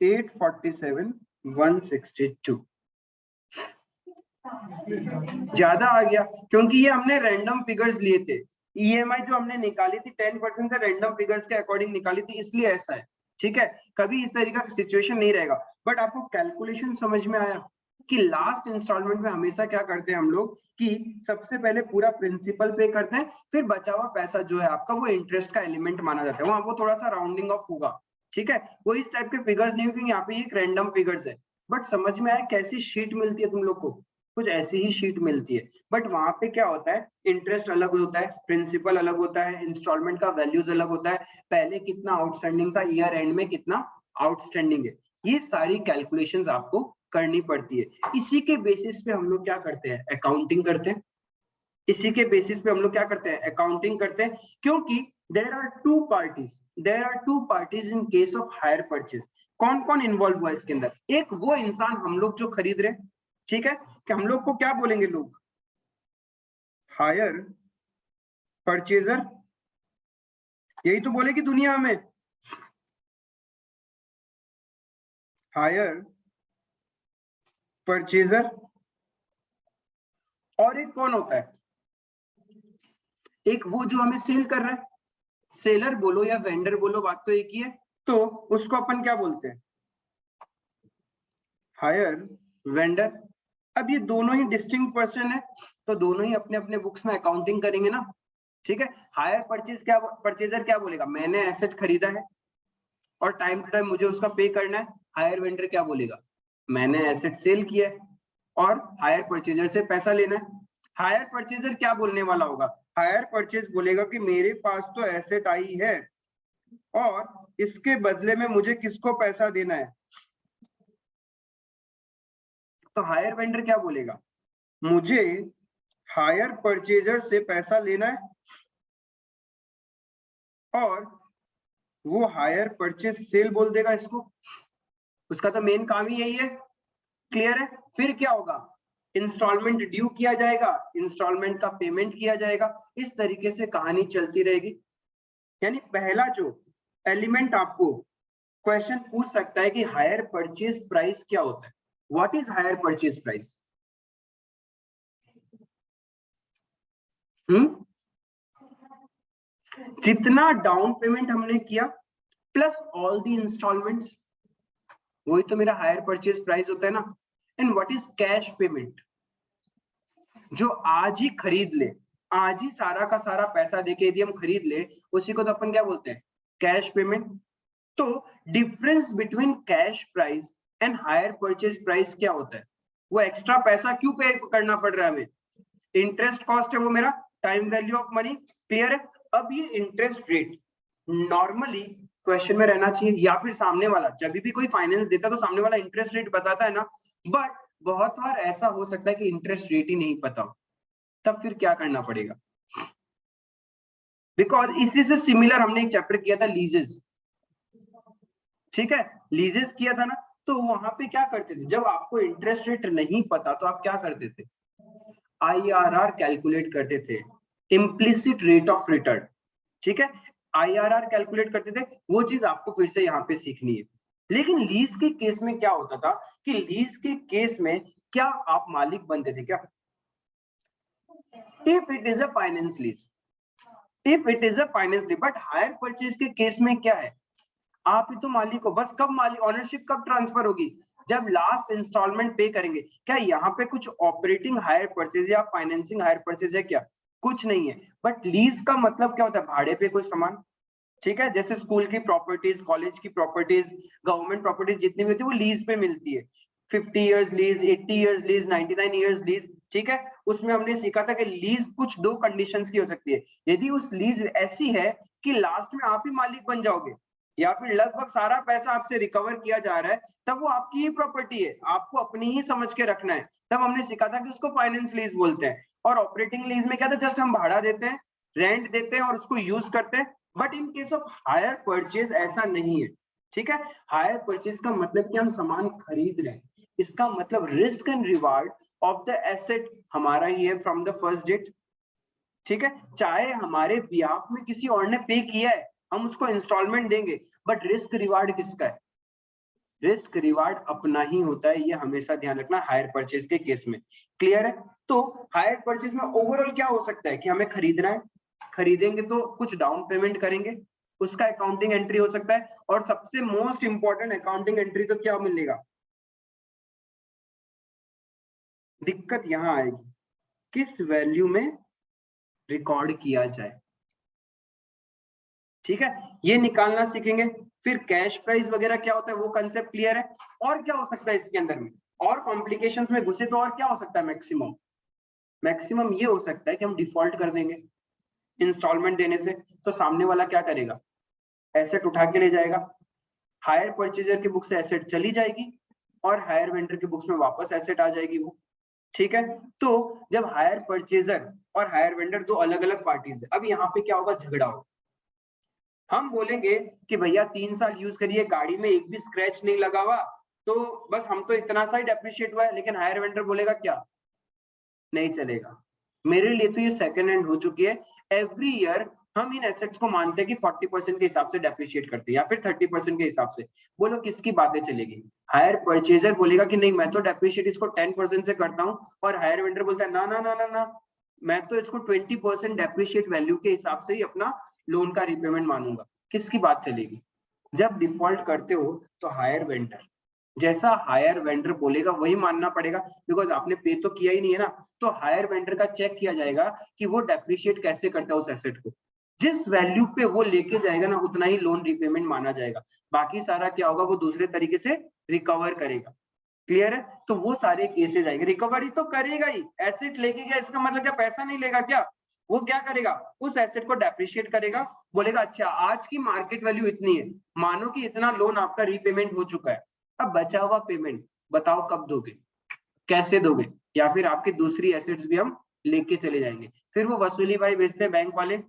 847,162। ज्यादा आ गया क्योंकि ये हमने रैंडम फिगर्स लिए थे। ईएमआई जो हमने निकाली थी 10% से रैंडम फिगर्स के अकॉर्डिंग निकाली थी, इसलिए ऐसा है। ठीक है? कभी इस तरीका का सिचुएशन नहीं रहेगा। बट आपको कैलकुलेशन समझ में आया कि लास्ट इंस्टॉलमेंट में हमेशा क्या करते हैं हम लोग कि सबसे पहले पूरा प्रिंसिपल पे करते हैं, फिर बचा हुआ पैसा जो है आपका वो इंटरेस्ट का एलिमेंट माना जाता है, वहां वो थोड़ा सा राउंडिंग ऑफ होगा। ठीक है? वो इस टाइप के फिगर्स नहीं क्योंकि यहाँ पे एक रैंडम फिगर्स है। बट समझ में आया कैसी शीट मिलती है तुम लोग को? कुछ ऐसी ही शीट मिलती है। बट वहां पे क्या होता है, इंटरेस्ट अलग होता है, प्रिंसिपल अलग होता है, इंस्टॉलमेंट का वैल्यूज अलग होता है, पहले कितना आउटस्टैंडिंग था, ईयर एंड में कितना आउटस्टैंडिंग है, ये सारी कैलकुलेशंस आपको करनी पड़ती है। इसी के बेसिस पे हम लोग क्या करते हैं? अकाउंटिंग करते हैं। इसी के बेसिस पे हम लोग क्या करते हैं? अकाउंटिंग करते हैं। क्योंकि there are two parties in case of hire purchase. कौन कौन इन्वॉल्व हुआ इसके अंदर? एक वो इंसान हम लोग जो खरीद रहे, ठीक है, कि हम लोग को क्या बोलेंगे लोग? Hire purchaser. यही तो बोलेगी दुनिया में, हायर परचेजर। और एक कौन होता है? एक वो जो हमें सेल कर रहा है, सेलर बोलो या वेंडर बोलो, बात तो एक ही है। तो उसको अपन क्या बोलते हैं? Higher vendor. अब ये दोनों ही डिस्टिंक्ट पर्सन है, तो दोनों ही अपने अपने बुक्स में अकाउंटिंग करेंगे ना। ठीक है? हायर परचेजर क्या बोलेगा? मैंने एसेट खरीदा है और टाइम टू टाइम मुझे उसका पे करना है। हायर वेंडर क्या बोलेगा? मैंने एसेट सेल किया है और हायर परचेजर से पैसा लेना है। हायर परचेजर क्या बोलने वाला होगा? हायर परचेज बोलेगा कि मेरे पास तो एसेट आई है और इसके बदले में मुझे किसको पैसा देना है। तो हायर वेंडर क्या बोलेगा? मुझे हायर परचेजर से पैसा लेना है और वो हायर परचेज सेल बोल देगा इसको। उसका तो मेन काम ही यही है। क्लियर है? फिर क्या होगा? इंस्टॉलमेंट ड्यू किया जाएगा, इंस्टॉलमेंट का पेमेंट किया जाएगा। इस तरीके से कहानी चलती रहेगी। यानी पहला जो एलिमेंट आपको क्वेश्चन पूछ सकता है कि हायर परचेज प्राइस क्या होता है, what is higher purchase price. जितना डाउन पेमेंट हमने किया प्लस ऑल दी इंस्टॉलमेंट्स, वही तो मेरा हायर परचेज प्राइस होता है ना। And what is cash payment, जो आज ही खरीद ले, आज ही सारा का सारा पैसा देके यदि हम खरीद ले, उसी को तो अपन क्या बोलते हैं, कैश पेमेंट। तो difference between cash price and higher purchase price क्या होता है, वो एक्स्ट्रा पैसा क्यों पे करना पड़ रहा है हमें, इंटरेस्ट कॉस्ट है वो मेरा, time value of money, clear है। अब ये इंटरेस्ट रेट नॉर्मली क्वेश्चन में रहना चाहिए, या फिर सामने वाला जब भी कोई फाइनेंस देता है तो सामने वाला इंटरेस्ट रेट बताता है ना, बट बहुत बार ऐसा हो सकता है कि इंटरेस्ट रेट ही नहीं पता हो, तब फिर क्या करना पड़ेगा। बिकॉज इसी से सिमिलर हमने एक चैप्टर किया था लीजेस, ठीक है, लीजेस किया था ना, तो वहां पे क्या करते थे, जब आपको इंटरेस्ट रेट नहीं पता तो आप क्या करते थे, IRR कैलकुलेट करते थे, इम्प्लिसिट रेट ऑफ रिटर्न, ठीक है, IRR कैलकुलेट करते थे। वो चीज आपको फिर से यहाँ पे सीखनी है। लेकिन लीज के केस में क्या होता था कि लीज के केस में क्या आप मालिक बनते थे क्या, if it is a finance lease, if it is a finance lease. But hire purchase के केस में क्या है, आप ही तो मालिक हो, बस कब मालिक, ऑनरशिप कब ट्रांसफर होगी, जब लास्ट इंस्टॉलमेंट पे करेंगे। क्या यहाँ पे कुछ ऑपरेटिंग हायर परचेज या फाइनेंसिंग हायर परचेज है क्या, कुछ नहीं है। बट लीज का मतलब क्या होता है, भाड़े पे कोई सामान, ठीक है, जैसे स्कूल की प्रॉपर्टीज, कॉलेज की प्रॉपर्टीज, गवर्नमेंट प्रॉपर्टीज जितनी भी होती है वो लीज पे मिलती है, 50 years lease, 80 years lease, 99 years lease, ठीक है। उसमें हमने सीखा था कि लीज कुछ दो कंडीशंस की हो सकती है, यदि उस लीज ऐसी है कि लास्ट में आप ही मालिक बन जाओगे, या फिर लगभग सारा पैसा आपसे रिकवर किया जा रहा है, तब वो आपकी ही प्रॉपर्टी है, आपको अपनी ही समझ के रखना है, तब हमने सीखा था कि उसको फाइनेंस लीज बोलते हैं। और ऑपरेटिंग लीज में क्या था, जस्ट हम भाड़ा देते हैं, रेंट देते हैं और उसको यूज करते हैं। But in case of hire purchase ऐसा नहीं है, ठीक है। हायर परचेज का मतलब कि हम सामान खरीद रहे हैं, इसका मतलब risk and reward of the asset हमारा ही है फ्रॉम द फर्स्ट डेट, ठीक है। चाहे हमारे बिहाफ में किसी और ने पे किया है, हम उसको इंस्टॉलमेंट देंगे, बट रिस्क रिवार्ड किसका है, रिस्क रिवार्ड अपना ही होता है, ये हमेशा ध्यान रखना हायर परचेज के केस में, क्लियर है। तो हायर परचेज में ओवरऑल क्या हो सकता है कि हमें खरीदना है, खरीदेंगे तो कुछ डाउन पेमेंट करेंगे, उसका अकाउंटिंग एंट्री हो सकता है, और सबसे मोस्ट इंपॉर्टेंट अकाउंटिंग एंट्री तो क्या मिलेगा, दिक्कत यहां आएगी, किस वैल्यू में रिकॉर्ड किया जाए, ठीक है, ये निकालना सीखेंगे। फिर कैश प्राइस वगैरह क्या होता है वो कंसेप्ट क्लियर है। और क्या हो सकता है इसके अंदर में, और कॉम्प्लिकेशंस में घुसे तो और क्या हो सकता है, मैक्सिमम मैक्सिमम ये हो सकता है कि हम डिफॉल्ट कर देंगे इंस्टॉलमेंट देने से, तो सामने वाला क्या करेगा, एसेट उठा के ले जाएगा, हायर परचेजर की बुक से एसेट चली जाएगी और हायर वेंडर की बुक्स में वापस एसेट आ जाएगी वो, ठीक है। तो जब हायर परचेजर और हायर वेंडर दो अलग अलग पार्टीज है, अब यहाँ पे क्या होगा, झगड़ा होगा। हम बोलेंगे कि भैया 3 साल यूज करिए, गाड़ी में एक भी स्क्रैच नहीं लगा हुआ, तो बस हम तो इतना सा ही डेप्रिशिएट हुआ है, लेकिन हायर वेंडर बोलेगा क्या, नहीं चलेगा, मेरे लिए तो ये सेकंड हैंड हो चुकी है, एवरी ईयर हम इन एसेट्स को मानते हैं कि 40% के हिसाब से डेप्रिशिएट करते हैं या फिर 30% के हिसाब से। बोलो किसकी बातें चलेगी, हायर परचेजर बोलेगा कि नहीं मैं तो डेप्रिशिएट इसको 10% से करता हूँ, और हायर वेंडर बोलता है ना ना ना ना ना, मैं तो इसको 20% डेप्रिशिएट वैल्यू के हिसाब से ही अपना लोन का रिपेमेंट मानूंगा, किसकी बात चलेगी। जब डिफॉल्ट करते हो तो हायर वेंडर, जैसा हायर वेंडर बोलेगा वही मानना पड़ेगा, बिकॉज आपने पे तो किया ही नहीं है ना। तो हायर वेंडर का चेक किया जाएगा कि वो डेप्रिशिएट कैसे करता है उस एसेट को, जिस वैल्यू पे वो लेके जाएगा ना उतना ही लोन रिपेमेंट माना जाएगा, बाकी सारा क्या होगा वो दूसरे तरीके से रिकवर करेगा, क्लियर है। तो वो सारे केसेस आएंगे, रिकवरी तो करेगा ही, एसेट लेके गया इसका मतलब क्या पैसा नहीं लेगा क्या, वो क्या करेगा उस एसेट को डेप्रिशिएट करेगा, बोलेगा अच्छा आज की मार्केट वैल्यू इतनी है, मानो कि इतना लोन आपका रीपेमेंट हो चुका है, अब बचा हुआ पेमेंट बताओ कब दोगे, कैसे दोगे, या फिर आपकी दूसरी एसेट्स भी हम लेके चले जाएंगे। फिर वो वसूली भाई भेजते हैं बैंक वाले,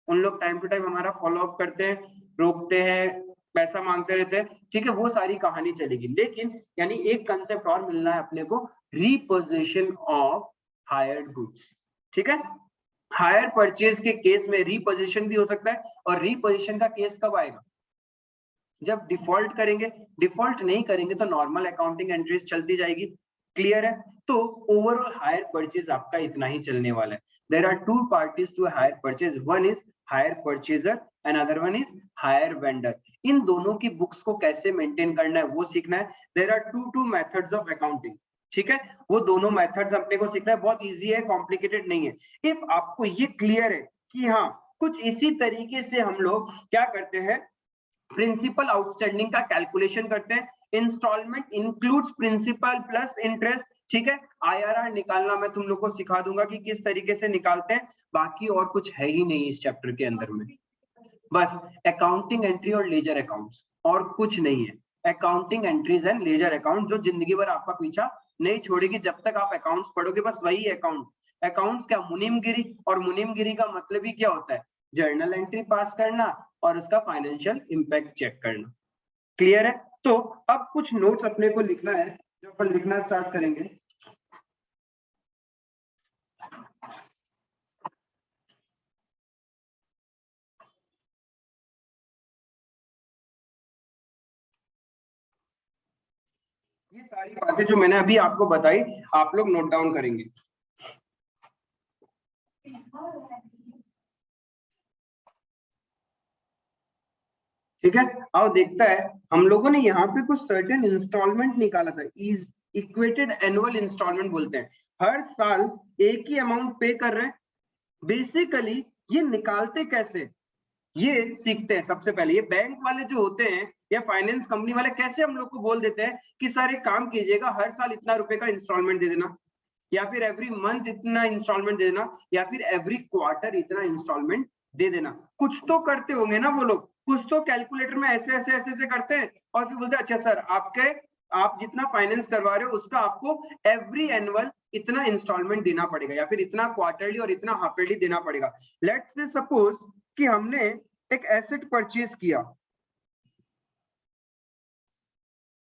उन लोग टाइम टू टाइम हमारा फॉलो अप करते हैं, रोकते हैं, पैसा मांगते रहते हैं, ठीक है, वो सारी कहानी चलेगी। लेकिन यानी एक कंसेप्ट और मिलना है अपने को, रिपोजिशन ऑफ हायर्ड गुड्स, ठीक है। हायर परचेज के केस में रीपोजिशन भी हो सकता है, और रीपोजिशन का केस कब आएगा? जब डिफॉल्ट करेंगे। डिफॉल्ट नहीं करेंगे तो नॉर्मल अकाउंटिंग एंट्रीज चलती जाएगी। क्लियर है? तो ओवरऑल हायर परचेज आपका इतना ही चलने वाला है। There are two parties to hire purchase, one is hire purchaser and other one is hire vendor. इन दोनों की बुक्स को कैसे मेंटेन करना है वो सीखना है। There are two methods of accounting, ठीक है? वो दोनों मेथड्स अपने को सीखना है, बहुत इजी है, कॉम्प्लिकेटेड नहीं है। इफ आपको ये क्लियर है कि हाँ कुछ इसी तरीके से हम लोग क्या करते हैं, प्रिंसिपल आउटस्टैंडिंग का कैलकुलेशन करते हैं। Installment includes principal plus interest, ठीक है? आईआरआर निकालना मैं तुम लोग को सिखा दूंगा कि किस तरीके से निकालते हैं। बाकी और कुछ है ही नहीं इस चैप्टर के अंदर में, बस अकाउंटिंग एंट्री और लेजर अकाउंट्स, और कुछ नहीं है। Accounting entries and ledger account जो जिंदगी भर आपका पीछा नहीं छोड़ेगी जब तक आप अकाउंट्स पढ़ोगे, बस वही अकाउंट। अकाउंट्स क्या, मुनीमगिरी, और मुनीमगिरी का मतलब ही क्या होता है? जर्नल एंट्री पास करना और उसका फाइनेंशियल इंपैक्ट चेक करना। क्लियर है? तो अब कुछ नोट्स अपने को लिखना है, जो अपन लिखना स्टार्ट करेंगे। ये सारी बातें जो मैंने अभी आपको बताई आप लोग नोट डाउन करेंगे। ठीक है? आओ देखता है, हम लोगों ने यहाँ पे कुछ सर्टेन इंस्टॉलमेंट निकाला था, इक्वेटेड एनुअल इंस्टॉलमेंट बोलते हैं। हर साल एक ही अमाउंट पे कर रहे हैं। बेसिकली ये निकालते कैसे, ये सीखते हैं। सबसे पहले ये बैंक वाले जो होते हैं या फाइनेंस कंपनी वाले कैसे हम लोग को बोल देते हैं कि सर एक काम कीजिएगा, हर साल इतना रुपए का इंस्टॉलमेंट दे देना, या फिर एवरी मंथ इतना इंस्टॉलमेंट दे देना, या फिर एवरी क्वार्टर इतना इंस्टॉलमेंट दे देना। कुछ तो करते होंगे ना वो लोग, कुछ तो कैलकुलेटर में ऐसे ऐसे ऐसे ऐसे करते हैं और फिर बोलते हैं अच्छा सर आप जितना फाइनेंस करवा रहे हो उसका आपको एवरी एनुअल इतना इंस्टॉलमेंट देना पड़ेगा, या फिर इतना क्वार्टरली और इतना हाफ ईयरली देना पड़ेगा। लेट्स से सपोज कि हमने एक एसेट परचेज किया,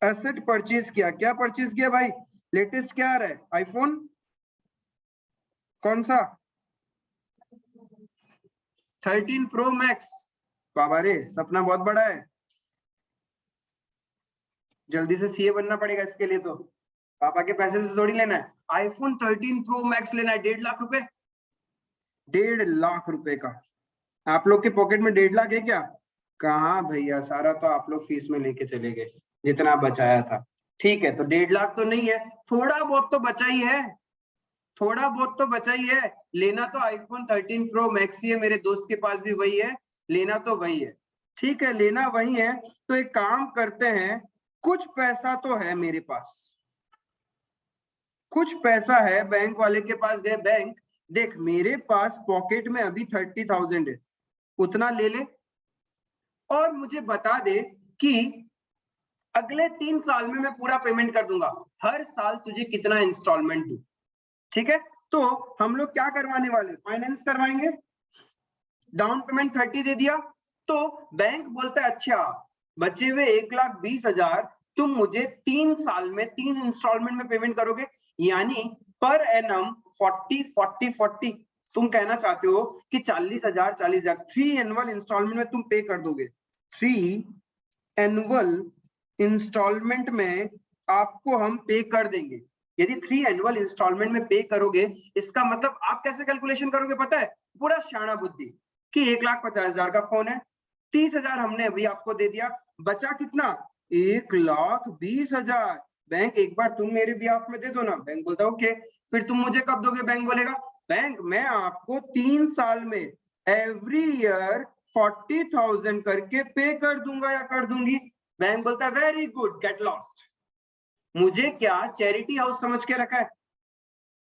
एसेट परचेज किया। क्या परचेज किया भाई? लेटेस्ट क्या आ रहा है? आईफोन कौन सा? 13 प्रो मैक्स। बाबा रे, सपना बहुत बड़ा है, जल्दी से सीए बनना पड़ेगा इसके लिए। तो पापा के पैसे से थोड़ी लेना है, आईफोन 13 प्रो मैक्स लेना है। 1.5 लाख रुपए, 1.5 लाख रुपए का। आप लोग के पॉकेट में 1.5 लाख है क्या? कहाँ भैया, सारा तो आप लोग फीस में लेके चले गए जितना बचाया था। ठीक है, तो 1.5 लाख तो नहीं है, थोड़ा बहुत तो बचा ही है, थोड़ा बहुत तो बचा ही है। लेना तो आईफोन 13 प्रो मैक्स ही है, मेरे दोस्त के पास भी वही है, लेना तो वही है। ठीक है, लेना वही है। तो एक काम करते हैं, कुछ पैसा तो है मेरे पास, कुछ पैसा है, बैंक वाले के पास गए, बैंक देख मेरे पास पॉकेट में अभी 30,000 है, उतना ले ले और मुझे बता दे कि अगले 3 साल में मैं पूरा पेमेंट कर दूंगा, हर साल तुझे कितना इंस्टॉलमेंट दूं। ठीक है, तो हम लोग क्या करवाने वाले, फाइनेंस करवाएंगे। डाउन पेमेंट 30 दे दिया, तो बैंक बोलता है अच्छा बचे हुए 1,20,000 तुम मुझे 3 साल में 3 इंस्टॉलमेंट में पेमेंट करोगे, यानी पर एनम 40 तुम कहना चाहते हो कि 40,000 3 एनुअल इंस्टॉलमेंट में तुम पे कर दोगे। 3 एनुअल इंस्टॉलमेंट में आपको हम पे कर देंगे। यदि 3 एनुअल इंस्टॉलमेंट में पे करोगे, इसका मतलब आप कैसे कैलकुलेशन करोगे पता है? पूरा शाना बुद्धि कि 1,50,000 का फोन है, 30,000 हमने अभी आपको दे दिया, बचा कितना? 1,20,000। बैंक एक बार तुम मेरे बिहाफ में दे दो ना। बैंक बोलता है ओके, फिर तुम मुझे कब दोगे? बैंक बोलेगा बैंक मैं आपको 3 साल में एवरी ईयर 40,000 करके पे कर दूंगा या कर दूंगी। बैंक बोलता है वेरी गुड, गेट लॉस्ट। मुझे क्या चैरिटी हाउस समझ के रखा है?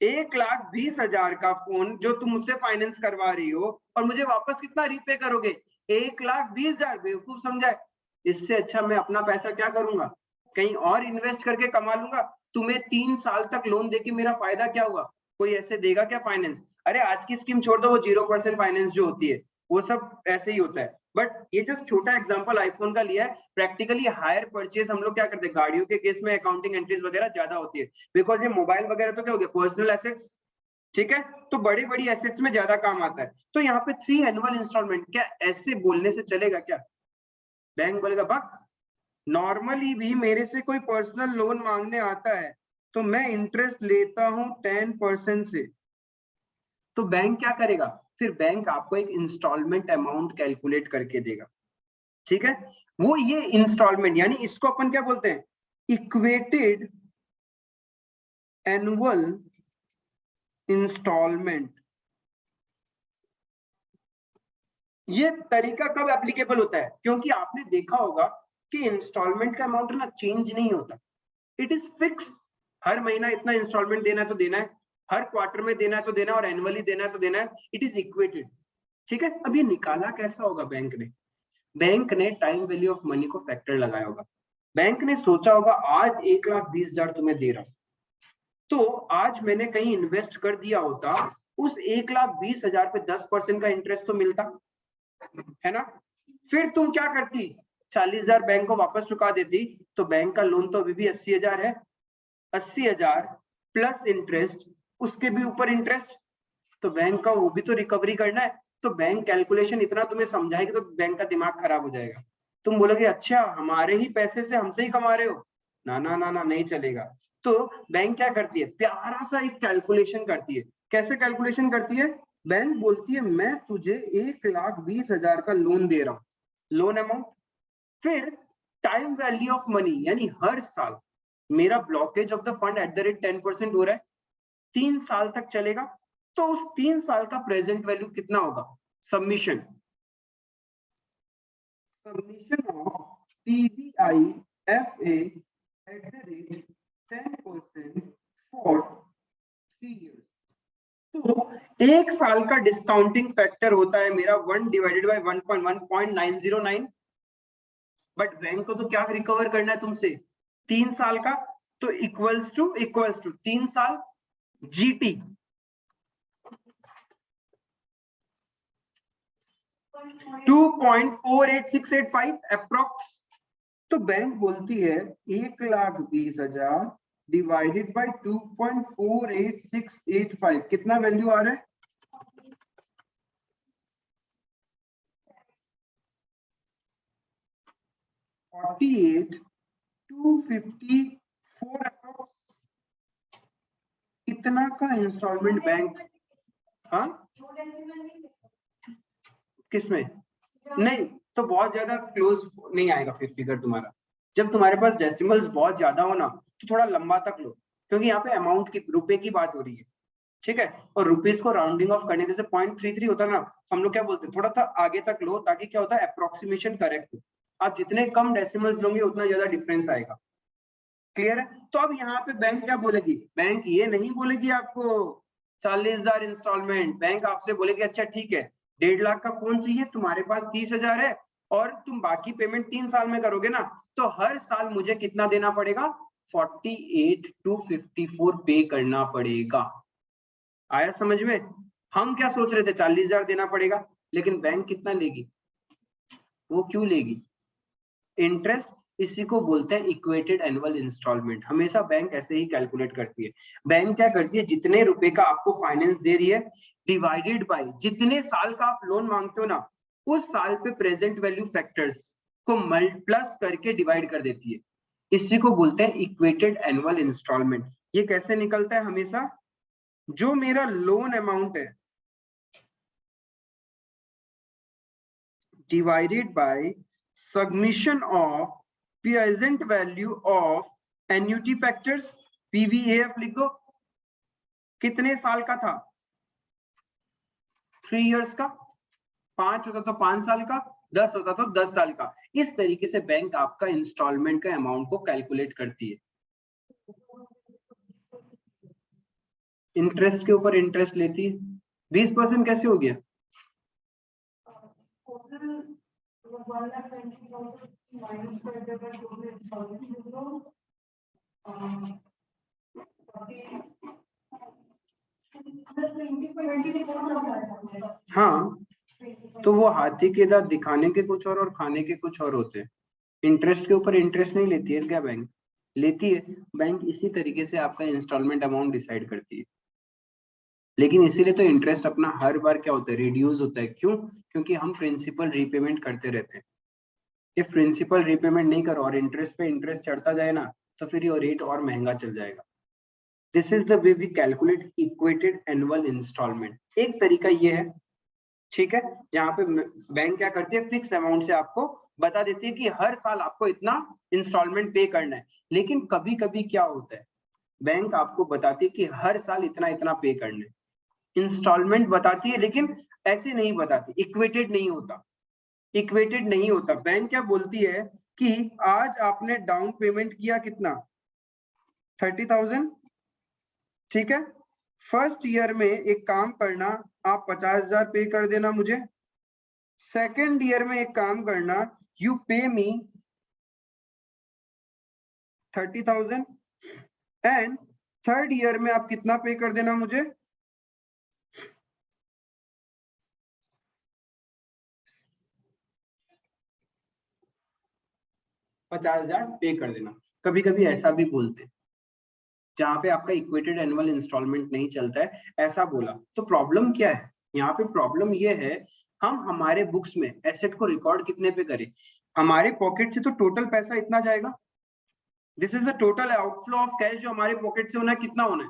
1,20,000 का फोन जो तुम मुझसे फाइनेंस करवा रही हो और मुझे वापस कितना रीपे करोगे? 1,20,000। बेवकूफ समझा है? इससे अच्छा मैं अपना पैसा क्या करूंगा, कहीं और इन्वेस्ट करके कमा लूंगा। तुम्हें 3 साल तक लोन देके मेरा फायदा क्या हुआ? कोई ऐसे देगा क्या फाइनेंस? अरे आज की स्कीम छोड़ दो, वो 0% फाइनेंस जो होती है वो सब ऐसे ही होता है। बट ये जस्ट छोटा एग्जांपल आईफोन का लिया है। प्रैक्टिकली हायर परचेज हम लोग क्या करते हैं, गाड़ियों के केस में अकाउंटिंग एंट्रीज वगैरह ज्यादा होती है, बिकॉज ये मोबाइल वगैरह तो क्या हो गया, पर्सनल एसेट्स। ठीक है, तो बड़ी बड़ी एसेट्स में ज्यादा काम आता है। तो यहाँ पे 3 एनुअल इंस्टॉलमेंट, क्या ऐसे बोलने से चलेगा क्या? बैंक बोलेगा बक, नॉर्मली भी मेरे से कोई पर्सनल लोन मांगने आता है तो मैं इंटरेस्ट लेता हूं 10% से, तो बैंक क्या करेगा? फिर बैंक आपको एक इंस्टॉलमेंट अमाउंट कैलकुलेट करके देगा, ठीक है। वो ये इंस्टॉलमेंट, यानी इसको अपन क्या बोलते हैं? Equated annual installment. ये तरीका कब एप्लीकेबल होता है? क्योंकि आपने देखा होगा कि इंस्टॉलमेंट का अमाउंट ना चेंज नहीं होता, इट इज फिक्स। हर महीना इतना इंस्टॉलमेंट देना है तो देना है, हर क्वार्टर में देना है तो देना है, और एनुअली देना है तो देना है। इट इज इक्वेटेड, ठीक है। अब ये निकाला कैसा होगा? बैंक ने टाइम वैल्यू ऑफ मनी को फैक्टर लगाया होगा। बैंक ने सोचा होगा आज 1,20,000 तुम्हें दे रहा हूं, तो आज मैंने कहीं इन्वेस्ट कर दिया होता, उस 1,20,000 पे 10% का इंटरेस्ट तो मिलता है ना। फिर तुम क्या करती? 40,000 बैंक को वापस चुका देती, तो बैंक का लोन तो अभी भी 80,000 है। 80,000 प्लस इंटरेस्ट, उसके भी ऊपर इंटरेस्ट, तो बैंक का वो भी तो रिकवरी करना है। तो बैंक कैलकुलेशन इतना तुम्हें समझाएगी तो बैंक का दिमाग खराब हो जाएगा। तुम बोलोगे अच्छा हमारे ही पैसे से हमसे ही कमा रहे हो, ना ना ना ना, नहीं चलेगा। तो बैंक क्या करती है? प्यारा सा एक कैलकुलेशन करती है। कैसे कैलकुलेशन करती है? बैंक बोलती है मैं तुझे 1,20,000 का लोन दे रहा हूँ, लोन अमाउंट। फिर टाइम वैल्यू ऑफ मनी, यानी हर साल मेरा blockage of the fund at the rate 10% हो रहा है, 3 साल तक चलेगा, तो उस 3 साल का प्रेजेंट वैल्यू कितना होगा? Submission of TDIFA at the rate 10% for 3 years। तो एक साल का डिस्काउंटिंग फैक्टर होता है मेरा 1 डिवाइडेड बाय 1.909, बट बैंक को तो क्या रिकवर करना है तुमसे? 3 साल का, तो इक्वल्स टू 3 साल GT 2.48685 अप्रोक्स। तो बैंक बोलती है 1,20,000 डिवाइडेड बाय 2.48685, कितना वैल्यू आ रहा है? 48,254 अप्रोक्स। इतना का इंस्टॉलमेंट बैंक, हाँ किसमें? नहीं, तो बहुत ज्यादा क्लोज नहीं आएगा फिर फिगर तुम्हारा। जब तुम्हारे पास डेसिमल्स बहुत ज्यादा हो ना, तो थोड़ा लंबा तक लो, क्योंकि यहाँ पे अमाउंट की, रुपए की बात हो रही है, ठीक है। और रुपीज को राउंडिंग ऑफ करने, जैसे 0.33 होता है ना, हम लोग क्या बोलते हैं, थोड़ा सा आगे तक लो, ताकि क्या होता है, अप्रोक्सीमेशन करेक्ट हो। आप जितने कम डेसिमल्स लोगे उतना ज्यादा डिफरेंस आएगा। क्लियर है? तो अब यहाँ पे बैंक क्या बोलेगी? बैंक ये नहीं बोलेगी आपको 40,000 इंस्टॉलमेंट। बैंक आपसे बोलेगी अच्छा ठीक है, 1.5 लाख का फोन चाहिए, तुम्हारे पास 30,000 है, और तुम बाकी पेमेंट 3 साल में करोगे ना, तो हर साल मुझे कितना देना पड़ेगा? 48,254 पे करना पड़ेगा। आया समझ में? हम क्या सोच रहे थे 40,000 देना पड़ेगा, लेकिन बैंक कितना लेगी? वो क्यों लेगी? इंटरेस्ट, इसी को बोलते हैं इक्वेटेड एनुअल इंस्टॉलमेंट। हमेशा बैंक ऐसे ही कैलकुलेट करती है। बैंक क्या करती है, जितने रुपए का आपको फाइनेंस दे रही है, डिवाइडेड बाय जितने साल का आप लोन मांगते हो ना, उस साल पे प्रेजेंट वैल्यू फैक्टर्स को प्लस करके डिवाइड कर देती है। इसी को बोलते हैं इक्वेटेड एनुअल इंस्टॉलमेंट। ये कैसे निकलता है? हमेशा जो मेरा लोन अमाउंट है divided by submission of present value of annuity factors, PVAF लिख दो। कितने साल का था? 3 इयर्स का। 5 होता तो 5 साल का, 10 होता तो 10 साल का। इस तरीके से बैंक आपका इंस्टॉलमेंट का अमाउंट को कैलकुलेट करती है। इंटरेस्ट के ऊपर इंटरेस्ट लेती है। 20% कैसे हो गया? हाँ, तो वो हाथी के दांत दिखाने के कुछ और खाने के कुछ और होते हैं। इंटरेस्ट के ऊपर इंटरेस्ट नहीं लेती है क्या बैंक? लेती है। बैंक इसी तरीके से आपका इंस्टॉलमेंट अमाउंट डिसाइड करती है। लेकिन इसीलिए तो इंटरेस्ट अपना हर बार क्या होता है, रिड्यूस होता है। क्यों? क्योंकि हम प्रिंसिपल रीपेमेंट करते रहते हैं। इफ प्रिंसिपल रीपेमेंट नहीं करो और इंटरेस्ट पे इंटरेस्ट चढ़ता जाए ना, तो फिर ये रेट और महंगा चल जाएगा। This is the way we calculate equated annual installment. एक तरीका ये है, ठीक है, जहां पे बैंक क्या करती है, फिक्स अमाउंट से आपको बता देती है कि हर साल आपको इतना इंस्टॉलमेंट पे करना है। लेकिन कभी कभी क्या होता है, बैंक आपको बताती है कि हर साल इतना इतना पे करना है, इंस्टॉलमेंट बताती है, लेकिन ऐसे नहीं बताती, इक्वेटेड नहीं होता। इक्वेटेड नहीं होता। बैंक क्या बोलती है कि आज आपने डाउन पेमेंट किया कितना, 30,000, ठीक है, फर्स्ट ईयर में एक काम करना, आप 50,000 पे कर देना मुझे। सेकेंड ईयर में एक काम करना, यू पे मी 30,000 एंड थर्ड ईयर में आप कितना पे कर देना मुझे, 50,000 पे कर देना। कभी कभी ऐसा भी बोलते हैं, जहां पे आपका इक्वेटेड एनुअल इंस्टॉलमेंट नहीं चलता है, ऐसा बोला तो प्रॉब्लम क्या है, यहाँ पे प्रॉब्लम ये है, हम हमारे बुक्स में एसेट को रिकॉर्ड कितने पे करें, हमारे पॉकेट से तो टोटल पैसा इतना जाएगा, this is the total outflow of cash जो हमारे पॉकेट से होना है, कितना होना है,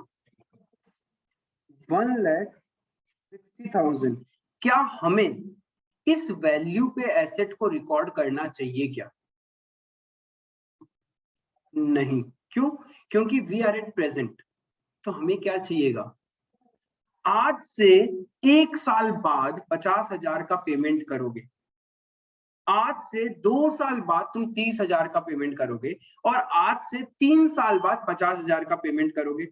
1,60,000। क्या हमें इस वैल्यू पे एसेट को रिकॉर्ड करना चाहिए क्या? नहीं। क्यों? क्योंकि वी आर एट प्रेजेंट। तो हमें क्या चाहिएगा, आज से 1 साल बाद 50,000 का पेमेंट करोगे, आज से 2 साल बाद तुम 30,000 का पेमेंट करोगे, और आज से 3 साल बाद 50,000 का पेमेंट करोगे,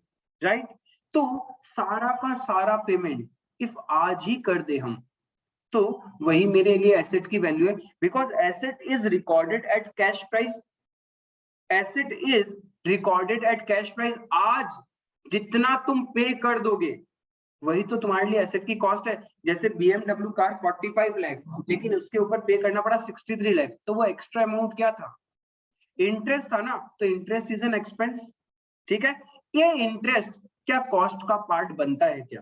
राइट? तो सारा का सारा पेमेंट इफ आज ही कर दे हम, तो वही मेरे लिए एसेट की वैल्यू है, because asset is recorded at cash price. Asset is recorded at cash price. आज जितना तुम पे कर दोगे वही तो तुम्हारे लिए एसेट की कॉस्ट है। जैसे BMW कार 45 लाख, लेकिन उसके ऊपर पे करना पड़ा 63 लाख, तो वो एक्स्ट्रा अमाउंट क्या था, इंटरेस्ट था ना। तो इंटरेस्ट इज एन एक्सपेंस, ठीक है। ये इंटरेस्ट क्या कॉस्ट का पार्ट बनता है क्या?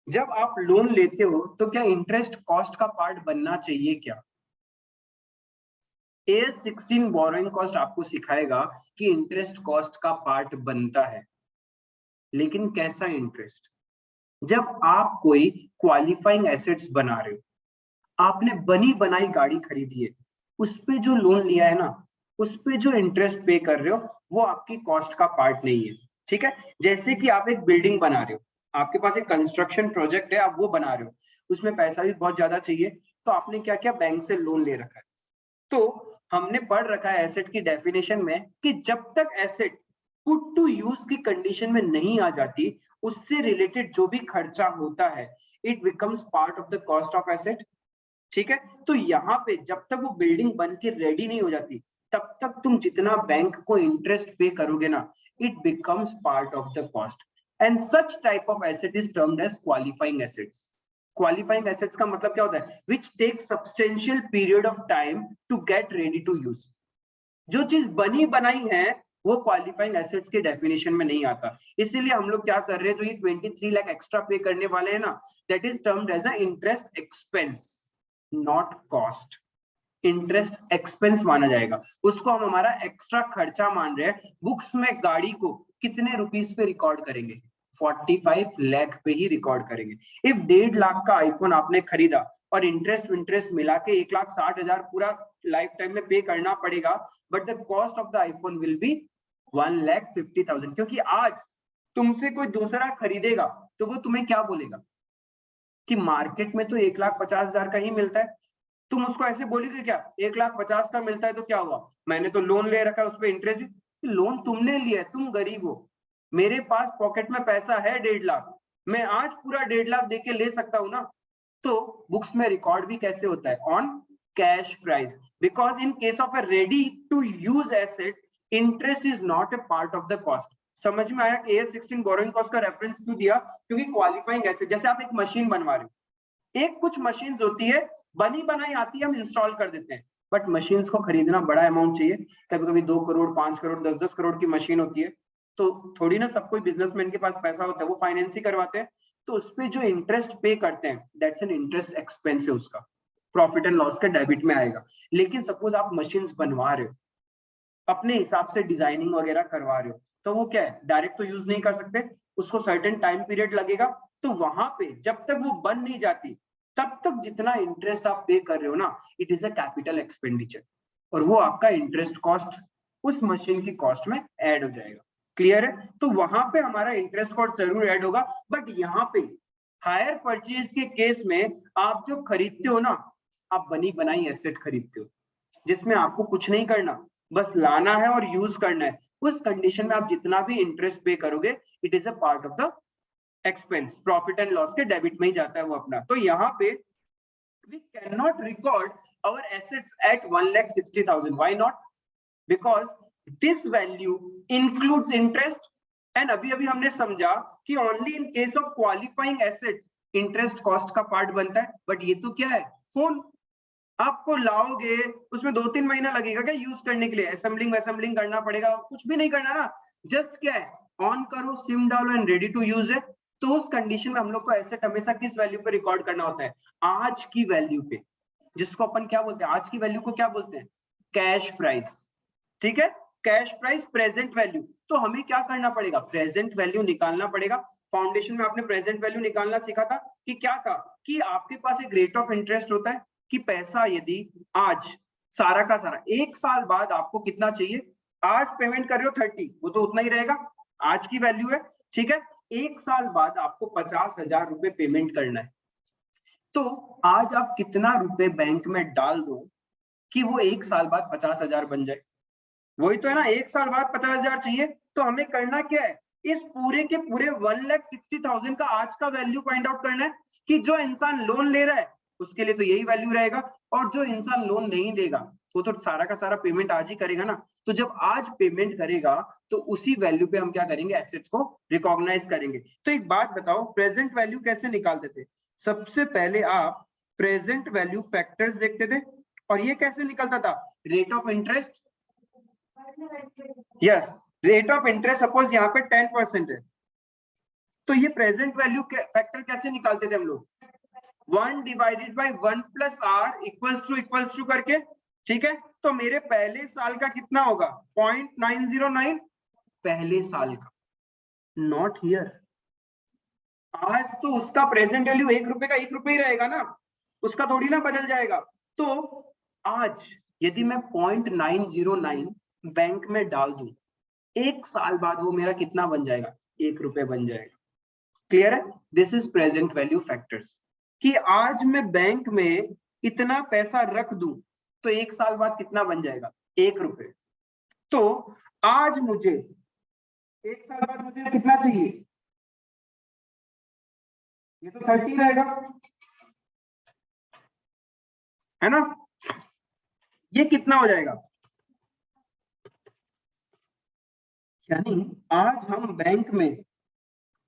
जब आप लोन लेते हो तो क्या इंटरेस्ट कॉस्ट का पार्ट बनना चाहिए क्या? AS16 बोरोइंग कॉस्ट आपको सिखाएगा कि इंटरेस्ट कॉस्ट का पार्ट बनता है, लेकिन कैसा इंटरेस्ट? जब आप कोई क्वालिफाइंग एसेट्स बना रहे हो, आपने बनी बनाई गाड़ी खरीदी है, उस पे जो लोन लिया है ना, उस पे जो इंटरेस्ट पे कर रहे हो, वो आपकी कॉस्ट का पार्ट नहीं है, ठीक है। जैसे कि आप एक बिल्डिंग बना रहे हो, आपके पास एक कंस्ट्रक्शन प्रोजेक्ट है, आप वो बना रहे हो, उसमें पैसा भी बहुत ज्यादा चाहिए, तो आपने क्या किया, बैंक से लोन ले रखा है। तो हमने पढ़ रखा है एसेट की डेफिनेशन में कि जब तक एसेट पुट टू यूज की कंडीशन में नहीं आ जाती, उससे रिलेटेड जो भी खर्चा होता है, it becomes part of the cost of asset, ठीक है। तो यहाँ पे जब तक वो बिल्डिंग बन के रेडी नहीं हो जाती, तब तक तुम जितना बैंक को इंटरेस्ट पे करोगे ना, it becomes part of the cost, and such type of asset is termed as qualifying assets. Qualifying assets का मतलब क्या होता है, which take substantial period of time to get ready to use. जो चीज बनी बनाई है वो क्वालिफाइंग एसेट्स के डेफिनेशन में नहीं आता। इसीलिए हम लोग क्या कर रहे हैं, जो ये 23 लाख एक्स्ट्रा पे करने वाले हैं ना, that is termed as a interest expense, not cost. Interest expense माना जाएगा, उसको हम हमारा एक्स्ट्रा खर्चा मान रहे हैं। बुक्स में गाड़ी को कितने रुपीस पे रिकॉर्ड करेंगे, 45 लाख पे ही रिकॉर्ड करेंगे। इफ 1.5 लाख का आईफोन आपने खरीदा और इंटरेस्ट मिला के 1,60,000 पूरा लाइफ टाइम में पे करना पड़ेगा, but the cost of the iPhone will be 1,50,000, क्योंकि आज तुमसे कोई दूसरा खरीदेगा तो वो तुम्हें क्या बोलेगा कि मार्केट में तो 1,50,000 का ही मिलता है। तुम उसको ऐसे बोलोगे क्या, 1,50,000 का मिलता है तो क्या हुआ, मैंने तो लोन ले रखा है, उस पर इंटरेस्ट भी। लोन तुमने लिया है, तुम गरीब हो, मेरे पास पॉकेट में पैसा है 1.5 लाख, मैं आज पूरा 1.5 लाख देके ले सकता हूं ना। तो बुक्स में रिकॉर्ड भी कैसे होता है, on cash price, because in case of a ready to use asset, interest is not a part of the cost. समझ में आया कि AS16 बोरोइंग कॉस्ट का रेफरेंस क्यों दिया, क्योंकि क्वालिफाइंग एसेट, जैसे आप एक मशीन बनवा रहे हो, एक कुछ मशीन होती है बनी बनाई आती है, हम इंस्टॉल कर देते हैं, बट मशीन्स को खरीदना बड़ा अमाउंट चाहिए, कभी कभी 2 करोड़ 5 करोड़ 10-10 करोड़ की मशीन होती है, तो थोड़ी ना सब कोई बिजनेसमैन के पास पैसा होता है वो फाइनेंस ही करवाते हैं, तो उस पे जो इंटरेस्ट पे करते हैं दैट्स एन इंटरेस्ट एक्सपेंस है, उसका प्रॉफिट एंड लॉस के डेबिट में आएगा। लेकिन सपोज आप मशीन्स बनवा रहे हो, अपने हिसाब से डिजाइनिंग वगैरह करवा रहे हो, तो वो क्या है, डायरेक्ट तो यूज नहीं कर सकते, उसको सर्टेन टाइम पीरियड लगेगा। तो वहां पे जब तक वो बन नहीं जाती तब तक जितना इंटरेस्ट आप पे कर रहे हो ना, it is a capital expenditure, और वो आपका इंटरेस्ट कॉस्ट उस मशीन की कॉस्ट में ऐड हो जाएगा। क्लियर है? तो वहां पे हमारा इंटरेस्ट कॉस्ट जरूर ऐड होगा, बट यहाँ पे हायर परचेज के केस में आप जो खरीदते हो ना, आप बनी बनाई एसेट खरीदते हो जिसमें आपको कुछ नहीं करना, बस लाना है और यूज करना है। उस कंडीशन में आप जितना भी इंटरेस्ट पे करोगे it is a part of the expense, profit and loss के डेबिट में ही जाता है वो अपना। तो यहाँ पे we cannot record our assets at 1,60,000. Why not? Because this value includes interest, and अभी अभी हमने समझा कि only in case of qualifying assets interest cost का पार्ट बनता है। बट ये तो क्या है, फोन आपको लाओगे उसमें 2-3 महीना लगेगा क्या यूज करने के लिए, असेंबलिंग करना पड़ेगा, कुछ भी नहीं करना ना, जस्ट क्या है, ऑन करो, सिम डालो एंड रेडी टू यूज है। तो उस कंडीशन में हम लोग को एसेट हमेशा किस वैल्यू पे रिकॉर्ड करना होता है, आज की वैल्यू पे, जिसको अपन क्या बोलते हैं, आज की वैल्यू को क्या बोलते हैं, कैश प्राइस। ठीक है, कैश प्राइस प्रेजेंट वैल्यू। तो हमें क्या करना पड़ेगा, प्रेजेंट वैल्यू निकालना पड़ेगा। फाउंडेशन में आपने प्रेजेंट वैल्यू निकालना सीखा था कि क्या था, कि आपके पास एक रेट ऑफ इंटरेस्ट होता है कि पैसा यदि आज सारा का सारा 1 साल बाद आपको कितना चाहिए, आज पेमेंट कर रहे हो 30, वो तो उतना ही रहेगा, आज की वैल्यू है। ठीक है, 1 साल बाद आपको 50,000 रुपए पेमेंट करना है। तो आज आप कितना रुपए बैंक में डाल दो कि वो 1 साल बाद 50,000 बन जाए, वही तो है ना, 1 साल बाद 50,000 चाहिए। तो हमें करना क्या है, इस पूरे के पूरे 1,60,000 का आज का वैल्यू फाइंड आउट करना है कि जो इंसान लोन ले रहा है उसके लिए तो यही वैल्यू रहेगा, और जो इंसान लोन नहीं लेगा वो तो सारा का सारा पेमेंट आज ही करेगा ना। तो जब आज पेमेंट करेगा तो उसी वैल्यू पे हम क्या करेंगे, एसेट्स को रिकॉग्नाइज करेंगे। तो एक बात बताओ, प्रेजेंट वैल्यू कैसे निकालते थे? सबसे पहले आप प्रेजेंट वैल्यू फैक्टर्स देखते थे, और ये कैसे निकलता था, rate of interest, yes, rate of interest suppose यहाँ पे 10% है, तो ये प्रेजेंट वैल्यू फैक्टर कैसे निकालते थे हम लोग, 1 divided by 1 plus R equals to करके। ठीक है, तो मेरे पहले साल का कितना होगा, 0.909, पहले साल का, नॉट हियर। आज तो उसका प्रेजेंट वैल्यू 1 रुपए का 1 रुपए ही रहेगा ना, उसका थोड़ी ना बदल जाएगा। तो आज यदि मैं 0.909 बैंक में डाल दूं, 1 साल बाद वो मेरा कितना बन जाएगा, 1 रुपए बन जाएगा। क्लियर है? This is present value factors, कि आज मैं बैंक में इतना पैसा रख दूं तो 1 साल बाद कितना बन जाएगा, 1 रुपए। तो आज मुझे 1 साल बाद मुझे कितना चाहिए, ये तो 30 रहेगा, है ना, ये कितना हो जाएगा, यानी आज हम बैंक में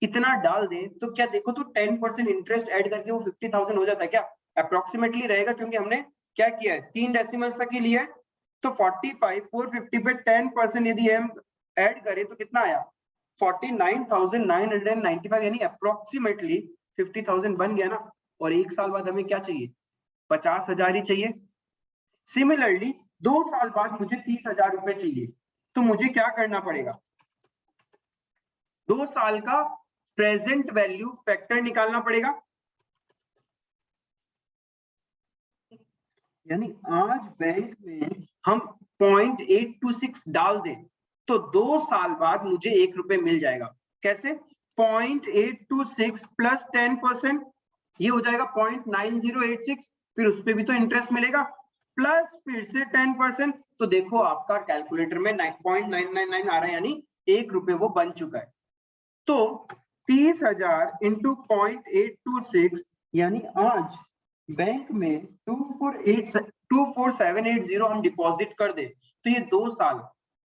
इतना डाल दें तो क्या, देखो तो 10% इंटरेस्ट ऐड करके वो 50,000 हो जाता है क्या, अप्रोक्सीमेटली रहेगा, क्योंकि हमने क्या किया है, 3 डेसिमल्स तक ही लिया है। तो 45 450 पे 10% यदि हम ऐड करें तो कितना आया, 49,995, यानी अप्रोक्सीमेटली 50,000 बन गया ना। और 1 साल बाद हमें क्या चाहिए, 50,000 ही चाहिए। सिमिलरली 2 साल बाद मुझे 30,000 रुपए चाहिए, तो मुझे क्या करना पड़ेगा, 2 साल का प्रेजेंट वैल्यू फैक्टर निकालना पड़ेगा। यानी आज बैंक में हम 0.826 डाल दें तो 2 साल बाद मुझे 1 रुपए मिल जाएगा। कैसे, 0.826 प्लस 10%, ये हो जाएगा 0.9086, फिर उस पर भी तो इंटरेस्ट मिलेगा, प्लस फिर से 10%, तो देखो आपका कैलकुलेटर में 0.999 आ रहा है, यानी 1 रुपए वो बन चुका है। तो 30,000 इंटू 0.826, यानी आज बैंक में 24780 हम डिपॉजिट कर दे तो ये 2 साल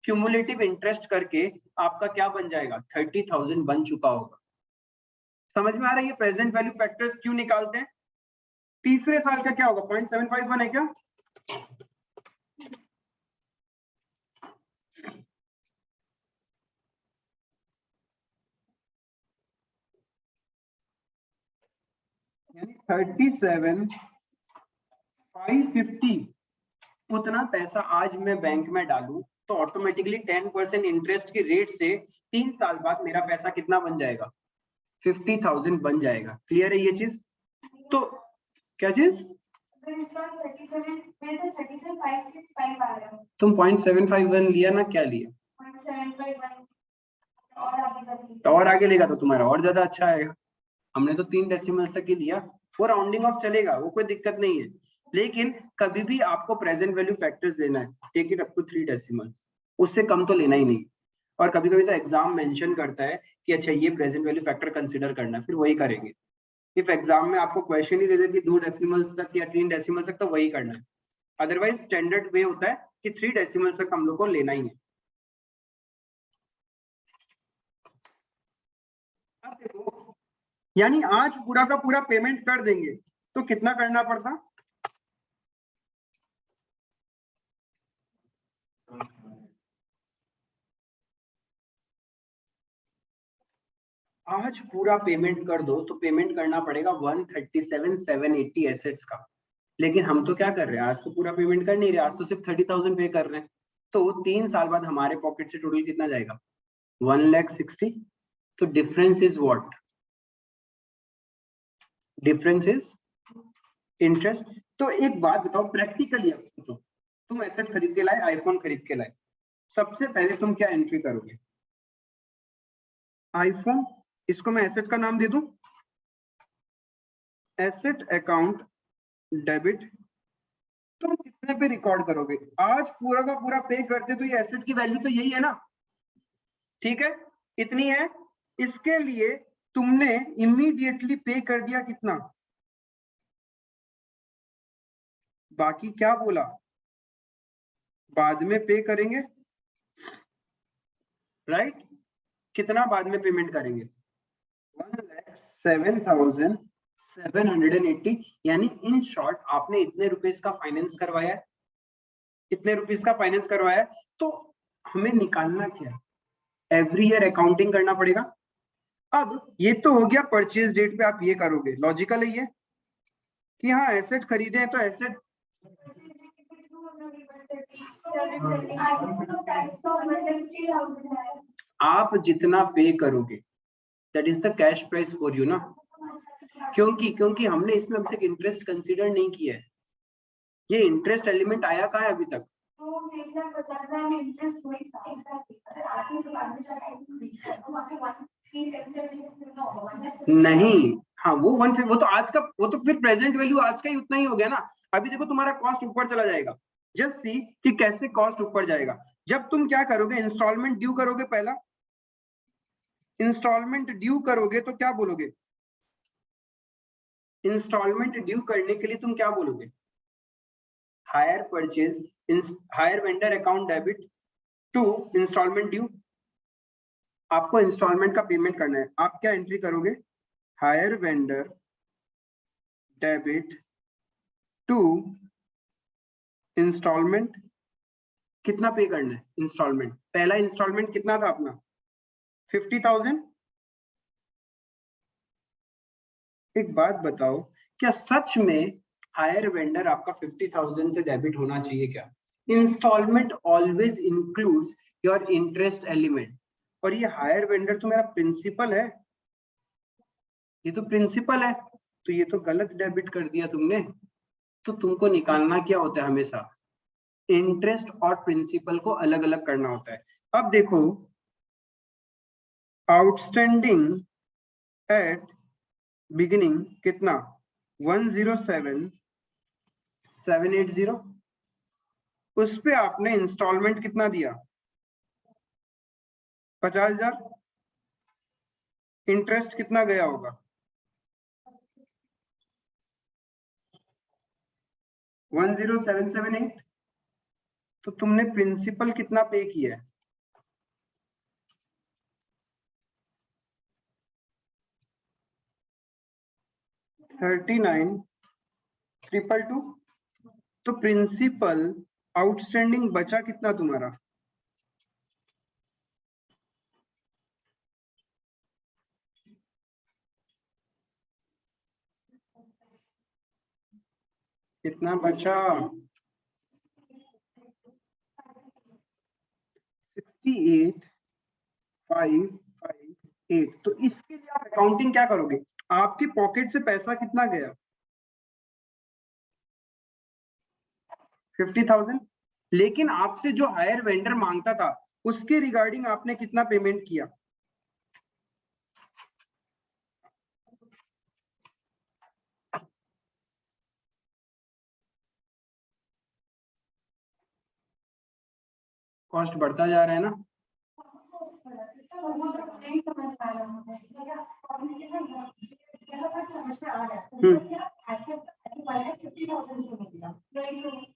क्यूमुलेटिव इंटरेस्ट करके आपका क्या बन जाएगा, 30,000 बन चुका होगा। समझ में आ रहा है ये प्रेजेंट वैल्यू फैक्टर्स क्यों निकालते हैं? तीसरे साल का क्या होगा, 0.751 है क्या, यानी 37,550 उतना पैसा आज मैं बैंक में डालूं तो ऑटोमेटिकली 10% इंटरेस्ट की रेट से 3 साल बाद मेरा पैसा कितना बन जाएगा? 50,000 बन जाएगा। क्लियर है ये चीज? तो क्या चीज? तुम 0.751 लिया ना, क्या लिया? तो और आगे लेगा तो तुम्हारा और ज्यादा अच्छा आएगा। हमने तो 3 डेसिमल्स तक ही लिया, वो राउंडिंग ऑफ चलेगा, वो कोई दिक्कत नहीं है। लेकिन कभी भी आपको प्रेजेंट वैल्यू फैक्टर्स लेना है, take it up to 3 decimals, उससे कम तो लेना ही नहीं। और कभी कभी तो एग्जाम मेंशन करता है कि अच्छा ये प्रेजेंट वैल्यू फैक्टर कंसीडर करना है, फिर वही करेंगे। इफ एग्जाम में आपको क्वेश्चन ही दे दे कि 2 डेसिमल्स तक या 3 डेसिमल्स तक, तो वही करना है। अदरवाइज स्टैंडर्ड वे होता है कि 3 डेसिमल्स तक हम लोग को लेना ही है। अब देखो, यानी आज पूरा का पूरा पेमेंट कर देंगे तो कितना करना पड़ता? आज पूरा पेमेंट कर दो तो पेमेंट करना पड़ेगा 137,780 एसेट्स का। लेकिन हम तो क्या कर रहे हैं, आज तो पूरा पेमेंट कर नहीं रहे, आज तो सिर्फ 30,000 पे कर रहे हैं। तो 3 साल बाद हमारे पॉकेट से टोटल कितना जाएगा? 1,60,000। तो difference is what? Difference is interest. तो एक बात बताओ, प्रैक्टिकली अब सोचो, तुम एसेट खरीद के लाए, आईफोन खरीद के लाए, सबसे पहले तुम क्या एंट्री करोगे? आईफोन, इसको मैं एसेट का नाम दे दूं, एसेट अकाउंट डेबिट। तुम कितने पे रिकॉर्ड करोगे? आज पूरा का पूरा पे करते तो ये एसेट की वैल्यू तो यही है ना, ठीक है, इतनी है। इसके लिए तुमने इमीडिएटली पे कर दिया कितना? बाकी क्या बोला? बाद में पे करेंगे, राइट? कितना बाद में पेमेंट करेंगे? 1,07,780। यानी इन शॉर्ट आपने इतने रुपीस का फाइनेंस करवाया है, इतने रुपीस का फाइनेंस करवाया है। तो हमें निकालना क्या है? एवरी ईयर अकाउंटिंग करना पड़ेगा। अब ये तो हो गया परचेज डेट पे आप ये करोगे, लॉजिकल है ये कि हाँ एसेट खरीदे हैं तो एसेट, आप जितना पे करोगे that is the cash price for you ना। क्योंकि हमने इसमें अभी तक इंटरेस्ट कंसीडर नहीं किया है। ये इंटरेस्ट एलिमेंट आया कहाँ है अभी तक? नहीं, हाँ वो वो तो आज का, वो तो फिर प्रेजेंट वैल्यू आज का ही उतना ही हो गया ना। अभी देखो तुम्हारा कॉस्ट ऊपर चला जाएगा। जस्ट सी कि कैसे कॉस्ट ऊपर जाएगा। जब तुम क्या करोगे, इंस्टॉलमेंट ड्यू करोगे, पहला इंस्टॉलमेंट ड्यू करोगे तो क्या बोलोगे? इंस्टॉलमेंट ड्यू करने के लिए तुम क्या बोलोगे? Hire purchase, hire vendor account debit to installment due. आपको इंस्टॉलमेंट का पेमेंट करना है, आप क्या एंट्री करोगे? Hire vendor debit to installment. कितना पे करना है इंस्टॉलमेंट? पहला इंस्टॉलमेंट कितना था अपना? 50,000। एक बात बताओ, क्या सच में हायर वेंडर आपका 50,000 से डेबिट होना चाहिए क्या? Installment always includes your interest element. और ये हायर वेंडर तो मेरा प्रिंसिपल है, ये तो प्रिंसिपल है, तो ये तो गलत डेबिट कर दिया तुमने। तो तुमको निकालना क्या होता है? हमेशा इंटरेस्ट और प्रिंसिपल को अलग अलग करना होता है। अब देखो, आउटस्टैंडिंग एट बिगिनिंग कितना? 107,780। उस पे आपने इंस्टॉलमेंट कितना दिया? 50,000। इंटरेस्ट कितना गया होगा? 10778। तो तुमने प्रिंसिपल कितना पे किया है? 39,222। तो प्रिंसिपल आउटस्टैंडिंग बचा कितना तुम्हारा? कितना बचा? 68,558। तो इसके लिए आप अकाउंटिंग क्या करोगे? आपकी पॉकेट से पैसा कितना गया? 50,000। लेकिन आपसे जो हायर वेंडर मांगता था उसके रिगार्डिंग आपने कितना पेमेंट किया? कॉस्ट बढ़ता जा रहा है ना।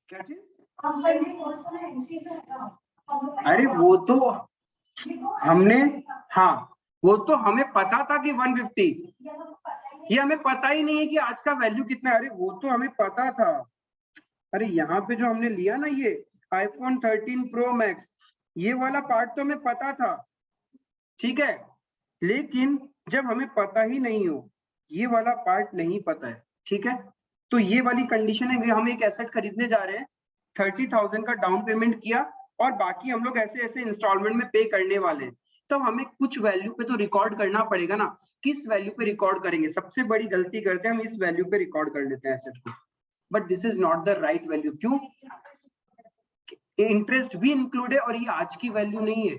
क्या चीज? अरे वो तो हमने, हाँ वो तो हमें पता था कि 150, ये हमें पता ही नहीं है कि आज का वैल्यू कितना है। अरे वो तो हमें पता था। अरे यहाँ पे जो हमने लिया ना ये iPhone 13 Pro Max, ये वाला पार्ट तो हमें पता था, ठीक है। लेकिन जब हमें पता ही नहीं हो, ये वाला पार्ट नहीं पता है, ठीक है। तो ये वाली कंडीशन है कि हम एक एसेट खरीदने जा रहे हैं, 30,000 का डाउन पेमेंट किया और बाकी हम लोग ऐसे ऐसे इंस्टॉलमेंट में पे करने वाले हैं। तो हमें कुछ वैल्यू पे तो रिकॉर्ड करना पड़ेगा ना। किस वैल्यू पे रिकॉर्ड करेंगे? सबसे बड़ी गलती करते हैं हम, इस वैल्यू पे रिकॉर्ड कर लेते हैं एसेट को। But this is not the right value. क्यों? इंटरेस्ट भी इंक्लूड है और ये आज की वैल्यू नहीं है,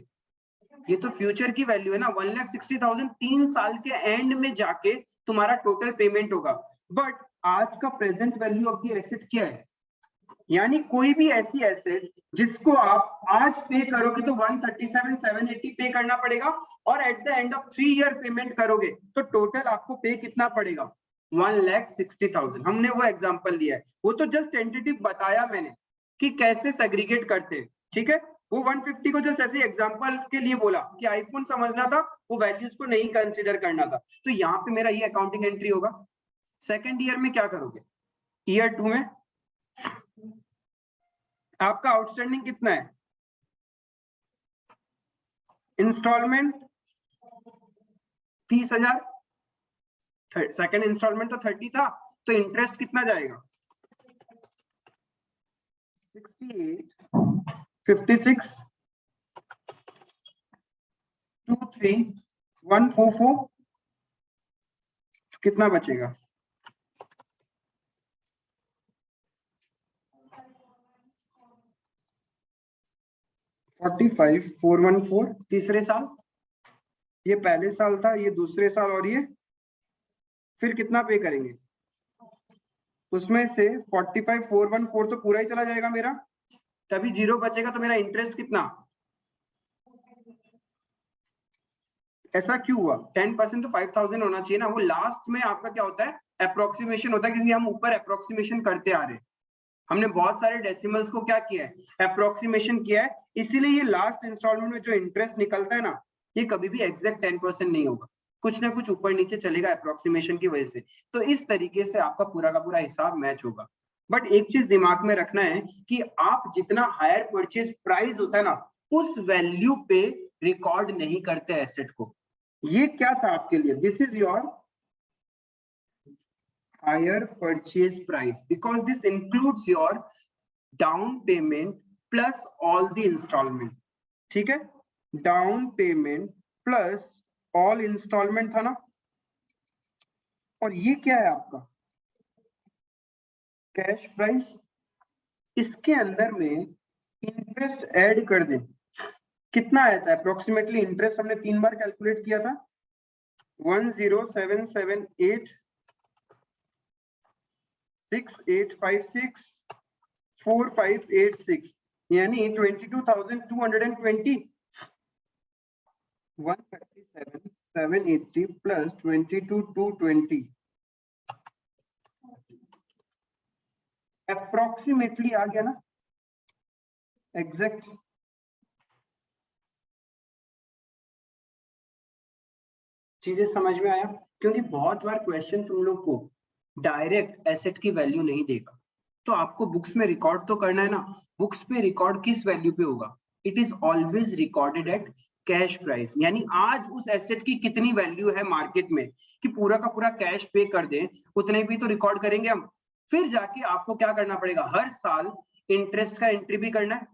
ये तो फ्यूचर की वैल्यू है ना। 1,60,000 3 साल के एंड में जाके तुम्हारा टोटल पेमेंट होगा। बट आज का present value of the asset क्या है? यानी कोई भी ऐसी एसेट जिसको आप आज पे करोगे तो 137,780 पे करना पड़ेगा, और at the end of 3 year payment करोगे तो टोटल आपको पे कितना पड़ेगा? 1,60,000। हमने वो एग्जांपल लिया है, वो तो जस्ट टेंटेटिव बताया मैंने कि कैसे सेग्रीगेट करते हैं, ठीक है। वो 150 को जस्ट ऐसे एग्जांपल के लिए बोला कि आईफोन समझना था, वो वैल्यूज को नहीं कंसीडर करना था। तो यहाँ पे मेरा ये अकाउंटिंग एंट्री होगा। सेकेंड ईयर में क्या करोगे? ईयर 2 में आपका आउटस्टैंडिंग कितना है? इंस्टॉलमेंट 30,000, सेकेंड इंस्टॉलमेंट तो 30 था, तो इंटरेस्ट कितना जाएगा? 68, 56, 23, 144, कितना बचेगा? 45,414 तीसरे साल, ये पहले साल था, ये दूसरे साल, और ये फिर कितना पे करेंगे? उसमें से 45,414 तो पूरा ही चला जाएगा मेरा, तभी जीरो बचेगा। तो मेरा इंटरेस्ट कितना? ऐसा क्यों हुआ? 10% तो 5,000 होना चाहिए ना। वो लास्ट में आपका क्या होता है? अप्रोक्सीमेशन होता है, क्योंकि हम ऊपर अप्रोक्सीमेशन करते आ रहे हैं। हमने बहुत सारे डेसिमल्स को क्या किया है? अप्रोक्सीमेशन किया है। इसीलिए ये लास्ट इंस्टॉलमेंट में जो इंटरेस्ट निकलता है ना, ये कभी भी एग्जैक्ट 10% नहीं होगा, कुछ ना कुछ ऊपर नीचे चलेगा अप्रोक्सीमेशन की वजह से। तो इस तरीके से आपका पूरा का पूरा हिसाब मैच होगा। बट एक चीज दिमाग में रखना है कि आप जितना हायर परचेज प्राइस होता है ना, उस वैल्यू पे रिकॉर्ड नहीं करते एसेट को। ये क्या था आपके लिए? This is your higher purchase price because this includes your down payment plus all the installment, ठीक है। Down payment plus all installment था ना। और ये क्या है आपका? Cash price. इसके अंदर में इंटरेस्ट ऐड कर दें, कितना आया था अप्रोक्सीमेटली इंटरेस्ट? हमने 3 बार कैलकुलेट किया था, 10778 6856 4586, यानी 22,220। 137,780 प्लस 22,220 अप्रोक्सीमेटली आ गया ना एग्जैक्ट? चीजें समझ में आया? क्योंकि बहुत बार क्वेश्चन तुम लोग को डायरेक्ट एसेट की वैल्यू नहीं देगा, तो आपको बुक्स में रिकॉर्ड तो करना है ना। बुक्स पे रिकॉर्ड किस वैल्यू पे होगा? It is always recorded at cash price. यानी आज उस एसेट की कितनी वैल्यू है मार्केट में, कि पूरा का पूरा कैश पे कर दें, उतने भी तो रिकॉर्ड करेंगे हम। फिर जाके आपको क्या करना पड़ेगा, हर साल इंटरेस्ट का एंट्री भी करना है।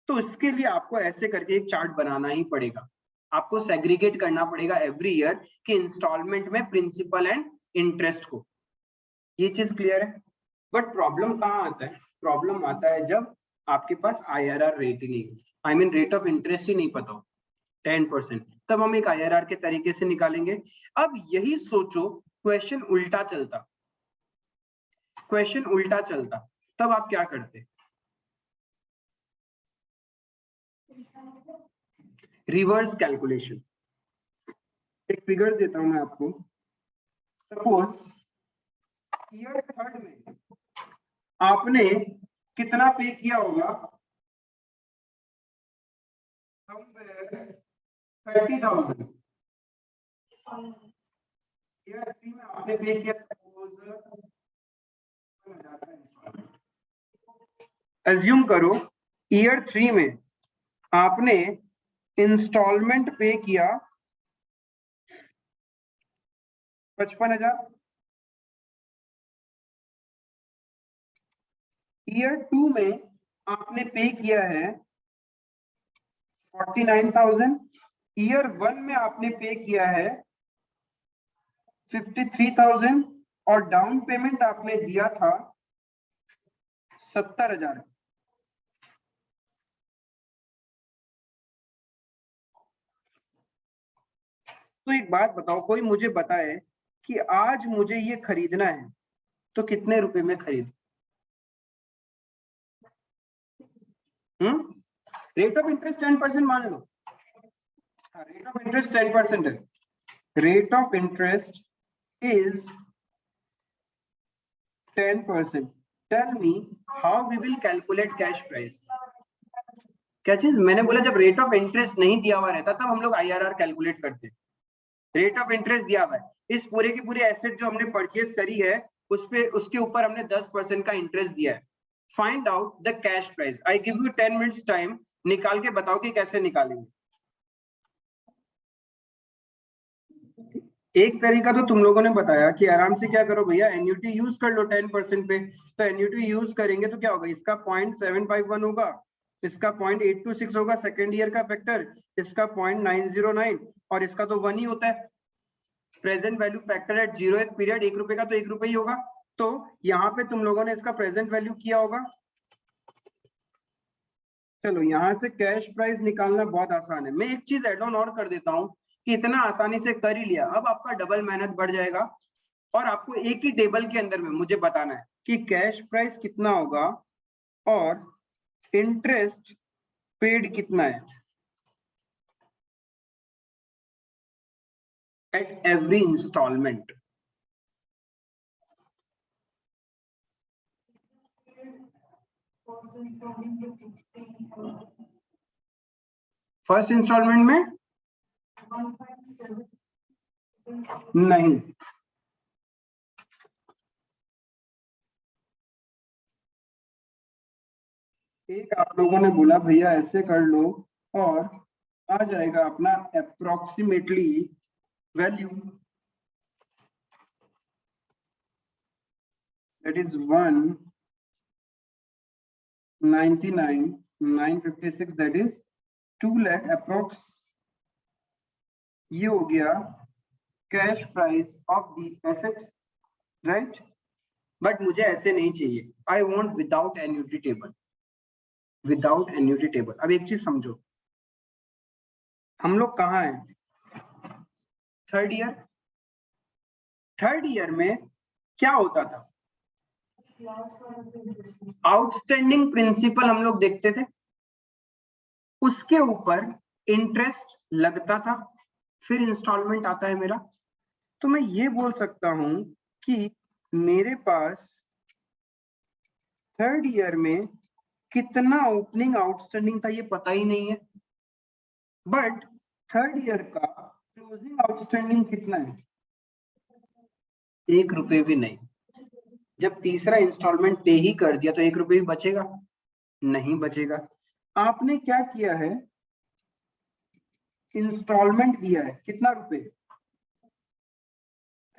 तो इसके लिए आपको ऐसे करके एक चार्ट बनाना ही पड़ेगा, आपको सेग्रीगेट करना पड़ेगा एवरी ईयर कि इंस्टॉलमेंट में प्रिंसिपल एंड इंटरेस्ट को। ये चीज क्लियर है। बट प्रॉब्लम कहाँ आता है, प्रॉब्लम आता है जब आपके पास IRR रेट ही नहीं हो, I mean rate of interest ही नहीं पता हो 10%, तब हम एक IRR के तरीके से निकालेंगे। अब यही सोचो क्वेश्चन उल्टा चलता, क्वेश्चन उल्टा चलता, तब आप क्या करते, रिवर्स कैलकुलेशन। एक फिगर देता हूं मैं आपको। सपोज ईयर 3rd में आपने कितना पे किया होगा, 30,000। ईयर 3 में आपने पे किया एज्यूम करो ईयर 3 में आपने इंस्टॉलमेंट पे किया 55,000। ईयर 2 में आपने पे किया है 49,000। ईयर 1 में आपने पे किया है 53,000 और डाउन पेमेंट आपने दिया था 70,000। तो एक बात बताओ, कोई मुझे बताए कि आज मुझे ये खरीदना है तो कितने रुपए में खरीद, रेट ऑफ इंटरेस्ट 10% मान लो। रेट ऑफ इंटरेस्ट 10% है, rate of interest is 10%। Tell me how we will calculate cash price. क्या चीज, मैंने बोला जब रेट ऑफ इंटरेस्ट नहीं दिया हुआ रहता तब हम लोग IRR कैलकुलेट करते हैं। रेट ऑफ इंटरेस्ट दिया हुआ है, इस पूरे की पूरी एसेट जो हमने परचेज करी है उस पे, उसके ऊपर हमने 10% का इंटरेस्ट दिया है। Find out the cash price. I give you 10 minutes time, निकाल के बताओ कि कैसे निकालेंगे। एक तरीका तो तुम लोगों ने बताया कि आराम से क्या करो भैया, एन्युटी यूज कर लो 10% पे। तो एन्युटी यूज करेंगे तो क्या होगा, इसका 0.751 होगा, इसका 0.826 होगा सेकेंड ईयर का फैक्टर, इसका 0.909 और इसका तो 1 ही होता है। Present value factor at 0th period, 1 रुपए का तो 1 रुपए ही होगा। तो यहाँ पे तुम लोगों ने इसका प्रेजेंट वैल्यू किया होगा। चलो यहाँ से कैश प्राइस निकालना बहुत आसान है। मैं एक चीज एड ऑन और कर देता हूँ कि इतना आसानी से कर ही लिया, अब आपका डबल मेहनत बढ़ जाएगा और आपको एक ही टेबल के अंदर में मुझे बताना है कि कैश प्राइस कितना होगा और इंटरेस्ट पेड कितना है at every installment. First installment में नहीं, एक आप लोगों ने बोला भैया ऐसे कर लो और आ जाएगा अपना approximately value, that is 199,956, that is 2 lakh approx. ये हो गया cash price of the asset, right. But मुझे ऐसे नहीं चाहिए, I want without annuity table, without annuity table. अब एक चीज समझो, हम लोग कहाँ हैं, 3rd ईयर। 3rd ईयर में क्या होता था, आउटस्टैंडिंग प्रिंसिपल हम लोग देखते थे, उसके ऊपर इंटरेस्ट लगता था, फिर इंस्टॉलमेंट आता है मेरा। तो मैं ये बोल सकता हूं कि मेरे पास 3rd ईयर में कितना ओपनिंग आउटस्टैंडिंग था ये पता ही नहीं है, बट 3rd ईयर का क्लोजिंग आउटस्टैंडिंग कितना है, 1 रुपए भी नहीं। जब तीसरा इंस्टॉलमेंट पे ही कर दिया तो 1 रुपए भी बचेगा, नहीं बचेगा। आपने क्या किया है, इंस्टॉलमेंट दिया है कितना रुपए,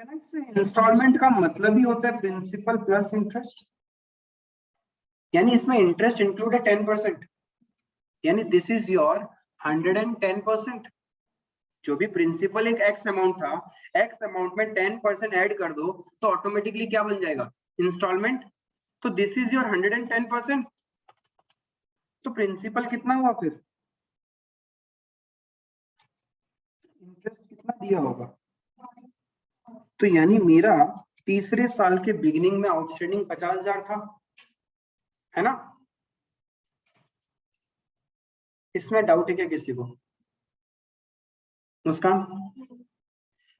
कहना इससे इंस्टॉलमेंट का मतलब ही होता है प्रिंसिपल प्लस इंटरेस्ट, यानी इसमें इंटरेस्ट इंक्लूड है 10%, यानी दिस इज योर 110%। जो भी प्रिंसिपल एक एक्स अमाउंट था, एक्स अमाउंट में 10% ऐड कर दो तो ऑटोमेटिकली क्या बन जाएगा, इंस्टॉलमेंट। तो दिस इज योर 110%। तो प्रिंसिपल कितना हुआ फिर, इंटरेस्ट कितना दिया होगा। तो यानी मेरा तीसरे साल के बिगिनिंग में आउटस्टैंडिंग 50,000 था, है ना। इसमें डाउट है क्या किसी को, मुस्कान?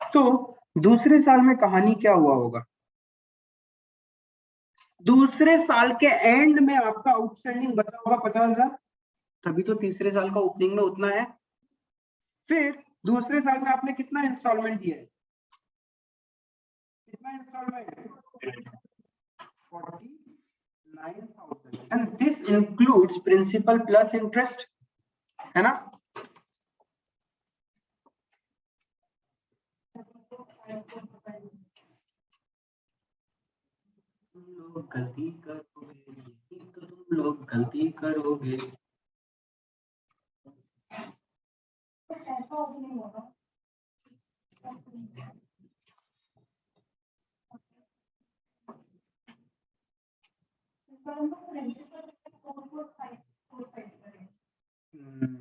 तो दूसरे साल में कहानी क्या हुआ होगा, दूसरे साल के एंड में आपका आउटस्टैंडिंग बचा होगा 50,000, तभी तो तीसरे साल का ओपनिंग में उतना है। फिर दूसरे साल में आपने कितना इंस्टॉलमेंट दिया है, कितना installment, 49,000, and this includes principal plus interest, है ना। तुम लोग गलती करोगे, तो तुम लोग गलती करोगे।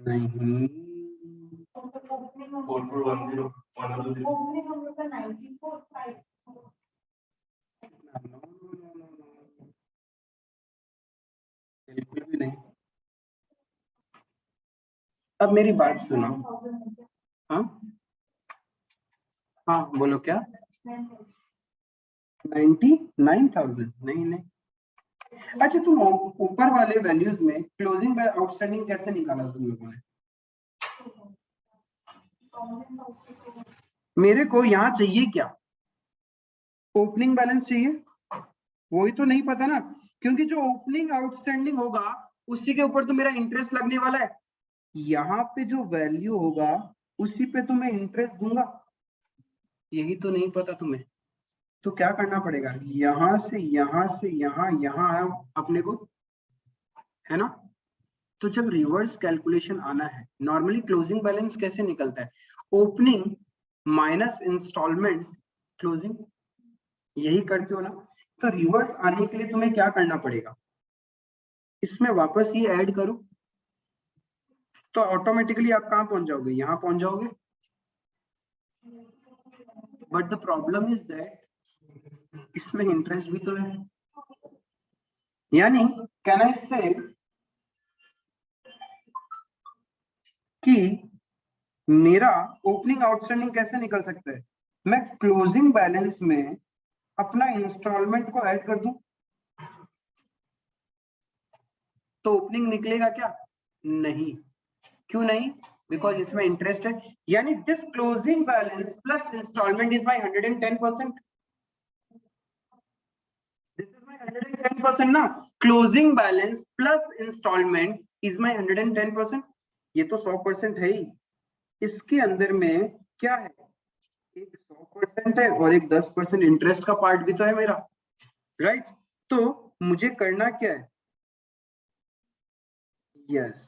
नहीं, 4410 बिल्कुल भी नहीं। अब मेरी बात सुनो, हाँ हाँ बोलो क्या, 99,000, नहीं नहीं। अच्छा तुम ऊपर वाले वैल्यूज में क्लोजिंग आउटस्टैंडिंग कैसे निकाला तुम लोगों ने, मेरे को यहाँ चाहिए क्या, ओपनिंग बैलेंस चाहिए, वही तो नहीं पता ना, क्योंकि जो ओपनिंग आउटस्टैंडिंग होगा उसी के ऊपर तो मेरा इंटरेस्ट लगने वाला है। यहाँ पे जो वैल्यू होगा उसी पे तो मैं इंटरेस्ट दूंगा, यही तो नहीं पता तुम्हें। तो क्या करना पड़ेगा, यहां से यहाँ से यहाँ यहाँ आया अपने को, है ना। तो जब रिवर्स कैलकुलेशन आना है, नॉर्मली क्लोजिंग बैलेंस कैसे निकलता है, ओपनिंग माइनस इंस्टॉलमेंट क्लोजिंग, यही करते हो ना। तो रिवर्स आने के लिए तुम्हें क्या करना पड़ेगा, इसमें वापस ये ऐड करो, तो ऑटोमेटिकली आप कहां पहुंच जाओगे, यहां पहुंच जाओगे। But the problem is that इसमें इंटरेस्ट भी तो है, यानी कैन आई से कि मेरा ओपनिंग आउटस्टैंडिंग कैसे निकल सकता है, मैं क्लोजिंग बैलेंस में अपना इंस्टॉलमेंट को ऐड कर दूं तो ओपनिंग निकलेगा क्या, नहीं। क्यों नहीं, बिकॉज इसमें इंटरेस्ट है, यानी this closing balance plus installment is my 110%, this is my 110% ना, closing balance plus installment is my 110%, ये तो 100% है ही। इसके अंदर में क्या है, एक 100% है और एक 10% इंटरेस्ट का पार्ट भी तो है मेरा, राइट। तो मुझे करना क्या है, yes,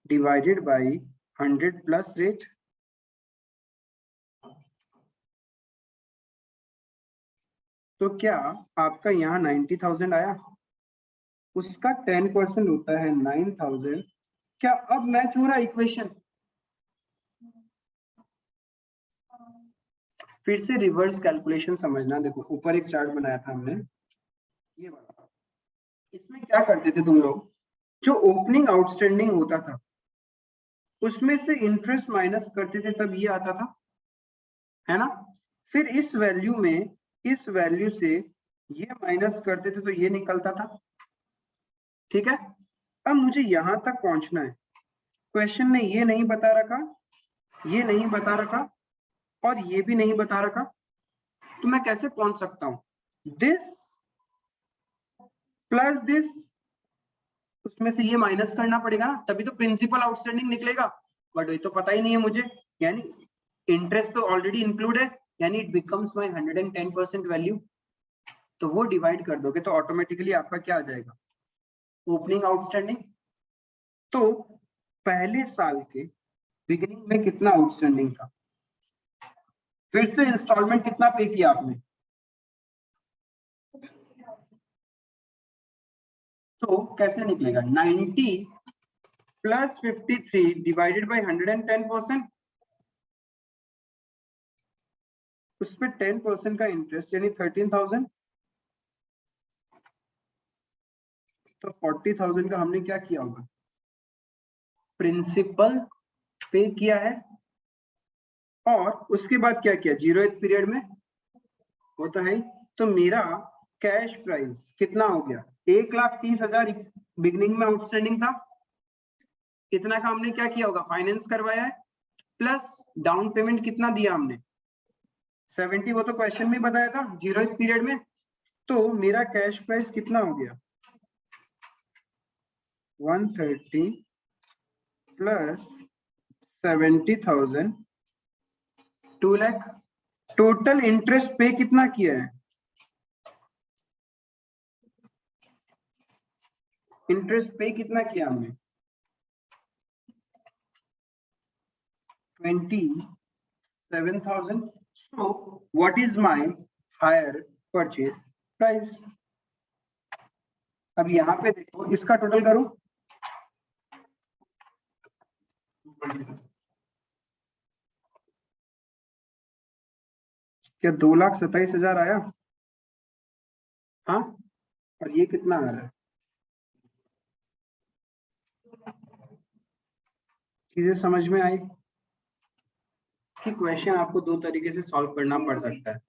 divided by 100 plus rate, तो क्या आपका यहाँ 90,000 आया, उसका 10% होता है 9,000, क्या अब मैच हो रहा है इक्वेशन, फिर से रिवर्स कैलकुलेशन समझना। देखो ऊपर एक चार्ट बनाया था हमने, ये वाला, इसमें क्या करते थे तुम लोग, जो ओपनिंग आउटस्टैंडिंग होता था उसमें से इंटरेस्ट माइनस करते थे तब ये आता था, है ना। फिर इस वैल्यू में, इस वैल्यू से ये माइनस करते थे तो ये निकलता था, ठीक है। अब मुझे यहां तक पहुंचना है, क्वेश्चन ने ये नहीं बता रखा, ये नहीं बता रखा और ये भी नहीं बता रखा, तो मैं कैसे पहुंच सकता हूं, दिस प्लस दिस, उसमें से ये माइनस करना पड़ेगा ना, तभी तो प्रिंसिपल आउटस्टैंडिंग निकलेगा, बट ये तो पता ही नहीं है मुझे, यानी इंटरेस्ट तो ऑलरेडी इंक्लूड है, यानी इट बिकम्स माई 110% वैल्यू, तो वो डिवाइड कर दोगे तो ऑटोमेटिकली आपका क्या आ जाएगा, ओपनिंग आउटस्टैंडिंग। तो पहले साल के बिगिनिंग में कितना आउटस्टैंडिंग था, फिर से इंस्टॉलमेंट कितना पे किया आपने, तो कैसे निकलेगा 90 प्लस 53 डिवाइडेड बाई 110%, उस पर 10% का इंटरेस्ट यानी 13,000, तो 40,000 का हमने क्या किया होगा, प्रिंसिपल पे किया है, और उसके बाद क्या किया, 0th पीरियड में वो तो है। तो मेरा कैश प्राइस कितना हो गया, 1,30,000 बिगनिंग में आउटस्टैंडिंग था, इतना का हमने क्या किया होगा, फाइनेंस करवाया है, प्लस डाउन पेमेंट कितना दिया हमने 70, वो तो क्वेश्चन में बताया था 0th पीरियड में। तो मेरा कैश प्राइस कितना हो गया 130 प्लस 70,000 2 लाख। टोटल इंटरेस्ट पे कितना किया है, इंटरेस्ट पे कितना किया हमने 27,000। So what is my higher purchase price? अब यहाँ पे देखो इसका टोटल करो, क्या 2,27,000 आया, हाँ, और ये कितना आ रहा है, चीजें समझ में आई कि क्वेश्चन आपको दो तरीके से सॉल्व करना पड़ सकता है।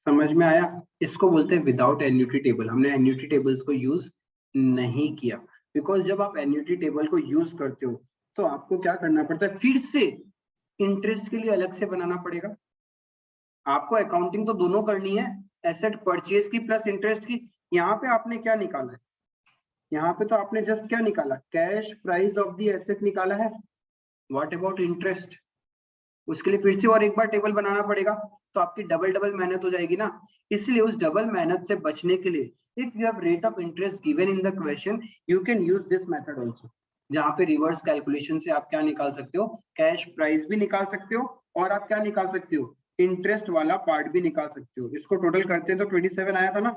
समझ में आया, इसको बोलते हैं विदाउट एन्युटी टेबल। हमने एन्युटी टेबल्स को यूज नहीं किया, बिकॉज जब आप एन्युटी टेबल को यूज करते हो तो आपको क्या करना पड़ता है, फिर से इंटरेस्ट के लिए अलग से बनाना पड़ेगा। आपको अकाउंटिंग तो दोनों करनी है, एसेट परचेज की प्लस इंटरेस्ट की। यहाँ पे आपने क्या निकाला है, यहाँ पे तो आपने जस्ट क्या निकाला, cash price of the asset निकाला है, व्हाट अबाउट इंटरेस्ट, उसके लिए फिर से और एक बार टेबल बनाना पड़ेगा, तो आपकी डबल मेहनत हो जाएगी ना। इसलिए उस डबल मेहनत से बचने के लिए if you have rate of interest given in the question you can use this method also, जहां पे रिवर्स कैलकुलेशन से आप क्या निकाल सकते हो, कैश प्राइस भी निकाल सकते हो, और आप क्या निकाल सकते हो, इंटरेस्ट वाला पार्ट भी निकाल सकते हो। इसको टोटल करते हैं तो 27 आया था ना,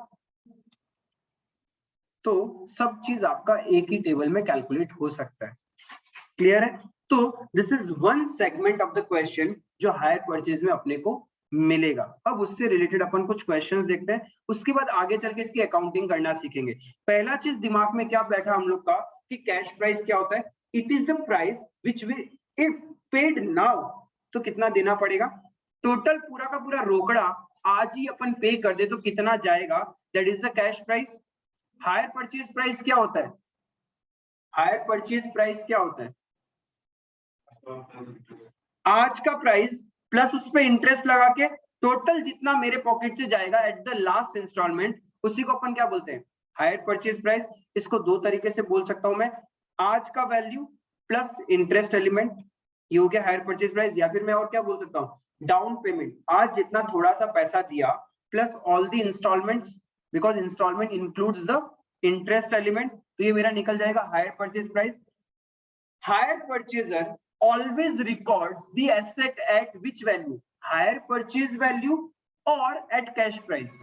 तो सब चीज आपका एक ही टेबल में कैलकुलेट हो सकता है। क्लियर है, तो this is one segment of the question जो हायर परचेज में अपने को मिलेगा। अब उससे रिलेटेड अपन कुछ क्वेश्चंस देखते हैं, उसके बाद आगे चल के इसकी अकाउंटिंग करना सीखेंगे। पहला चीज दिमाग में क्या बैठा हम लोग का कि कैश प्राइस क्या होता है, it is the price which we if paid now, तो कितना देना पड़ेगा, टोटल पूरा का पूरा रोकड़ा आज ही अपन पे कर दे तो कितना जाएगा, that is the cash price. Higher purchase price क्या होता है, हायर परचेज प्राइस क्या होता है, आज का प्राइस प्लस उस पे इंटरेस्ट लगा के टोटल जितना मेरे पॉकेट से जाएगा एट द लास्ट इंस्टॉलमेंट, उसी को अपन क्या बोलते हैं, हायर परचेज प्राइस। इसको दो तरीके से बोल सकता हूं मैं, आज का वैल्यू प्लस इंटरेस्ट एलिमेंट, ये हो गया हायर परचेज प्राइस। या फिर मैं और क्या बोल सकता हूँ, डाउन पेमेंट, आज जितना थोड़ा सा पैसा दिया plus all the installments, because installment includes the interest element, तो ये मेरा निकल जाएगा hire purchase price. Hire purchaser always records the asset at which value, higher purchase value or at cash price,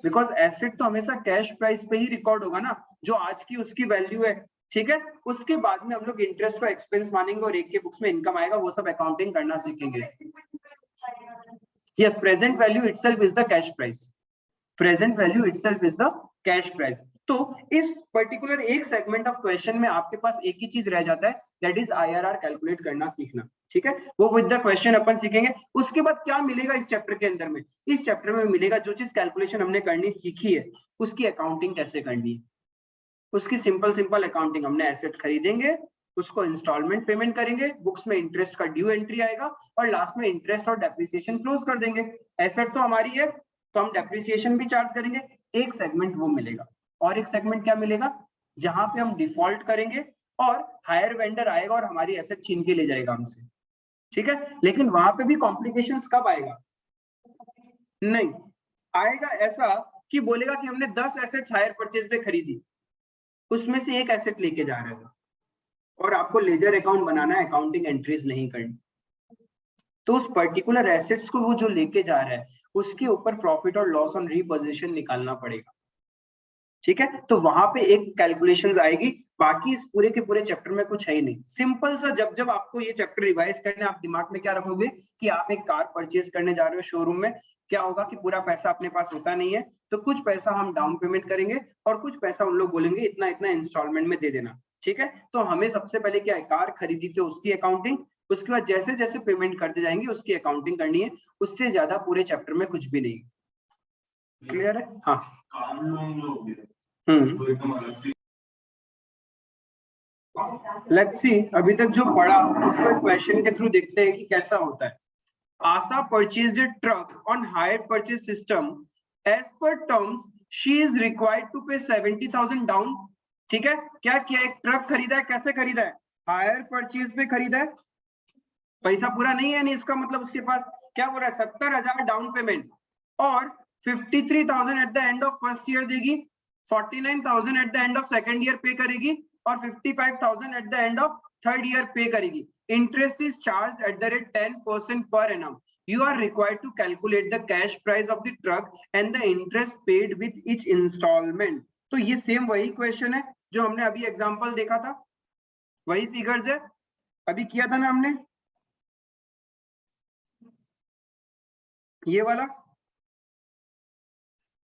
because asset तो हमेशा cash price पे ही record होगा ना, जो आज की उसकी वैल्यू है। ठीक है, उसके बाद में हम लोग इंटरेस्ट को एक्सपेंस मानेंगे और एक के बुक्स में इनकम आएगा, वो सब अकाउंटिंग करना सीखेंगे। Yes, present value itself is the cash price, present value itself is the cash price. तो इस पर्टिकुलर एक सेगमेंट ऑफ क्वेश्चन में आपके पास एक ही चीज रह जाता है, दैट इज आईआरआर कैलकुलेट करना सीखना। ठीक है, वो विद द क्वेश्चन अपन सीखेंगे। उसके बाद क्या मिलेगा इस चैप्टर के अंदर में, इस चैप्टर में मिलेगा जो चीज कैलकुलेशन हमने करनी सीखी है उसकी अकाउंटिंग कैसे करनी है, उसकी सिंपल अकाउंटिंग। हमने एसेट खरीदेंगे, उसको इंस्टॉलमेंट पेमेंट करेंगे, बुक्स में इंटरेस्ट का ड्यू एंट्री आएगा और लास्ट में इंटरेस्ट और डेप्रिसिएशन क्लोज कर देंगे। एसेट तो हमारी है तो हम डेप्रिसिएशन भी चार्ज करेंगे। एक सेगमेंट वो मिलेगा और एक सेगमेंट क्या मिलेगा, जहां पे हम डिफॉल्ट करेंगे और हायर वेंडर आएगा और हमारी एसेट छीन के ले जाएगा हमसे, ठीक है। लेकिन वहां पे भी कॉम्प्लिकेशंस कब आएगा, नहीं आएगा ऐसा कि बोलेगा कि हमने 10 एसेट्स हायर परचेज पे खरीदी, उसमें से एक एसेट लेके जा रहा है और आपको लेजर अकाउंट बनाना है, अकाउंटिंग एंट्रीज नहीं करनी, तो उस पर्टिकुलर एसेट्स को वो जो लेके जा रहा है उसके ऊपर प्रॉफिट और लॉस ऑन रीपोजिशन निकालना पड़ेगा, ठीक है। तो वहां पे एक कैलकुलेशंस आएगी, बाकी इस पूरे के पूरे चैप्टर में कुछ है ही नहीं। सिंपल सा, जब जब आपको ये चैप्टर रिवाइज करने, आप दिमाग में क्या रखोगे कि आप एक कार परचेज करने जा रहे हो शोरूम में, क्या होगा कि पूरा पैसा अपने पास होता नहीं है, तो कुछ पैसा हम डाउन पेमेंट करेंगे और कुछ पैसा उन लोग बोलेंगे इतना इतना इंस्टॉलमेंट में दे देना, ठीक है। तो हमें सबसे पहले क्या है, कार खरीदी तो उसकी अकाउंटिंग, उसके बाद जैसे जैसे पेमेंट करते जाएंगे उसकी अकाउंटिंग करनी है, उससे ज्यादा पूरे चैप्टर में कुछ भी नहीं। क्लियर है? हाँ लेट्स सी, अभी तक जो पढ़ा उसको क्वेश्चन के थ्रू देखते हैं कि कैसा होता है। आशा purchased a truck on hire purchase system. As per terms, she is required to pay 70,000 down. ठीक है, क्या किया, एक ट्रक खरीदा है, कैसे खरीदा है, हायर परचेज पे खरीदा है, पैसा पूरा नहीं है, नहीं इसका मतलब उसके पास क्या बोल रहा है, 70,000 डाउन पेमेंट और 53,000 at the end of first year देगी, 49,000 at the end of second year पे करेगी और 55,000 at the end of third year पे करेगी। Interest is charged at the rate 10% per annum. You are required to calculate the cash price of the truck and the interest paid with each installment. तो ये same वही question है जो हमने अभी example देखा था, वही फिगर्स है, अभी किया था ना हमने ये वाला,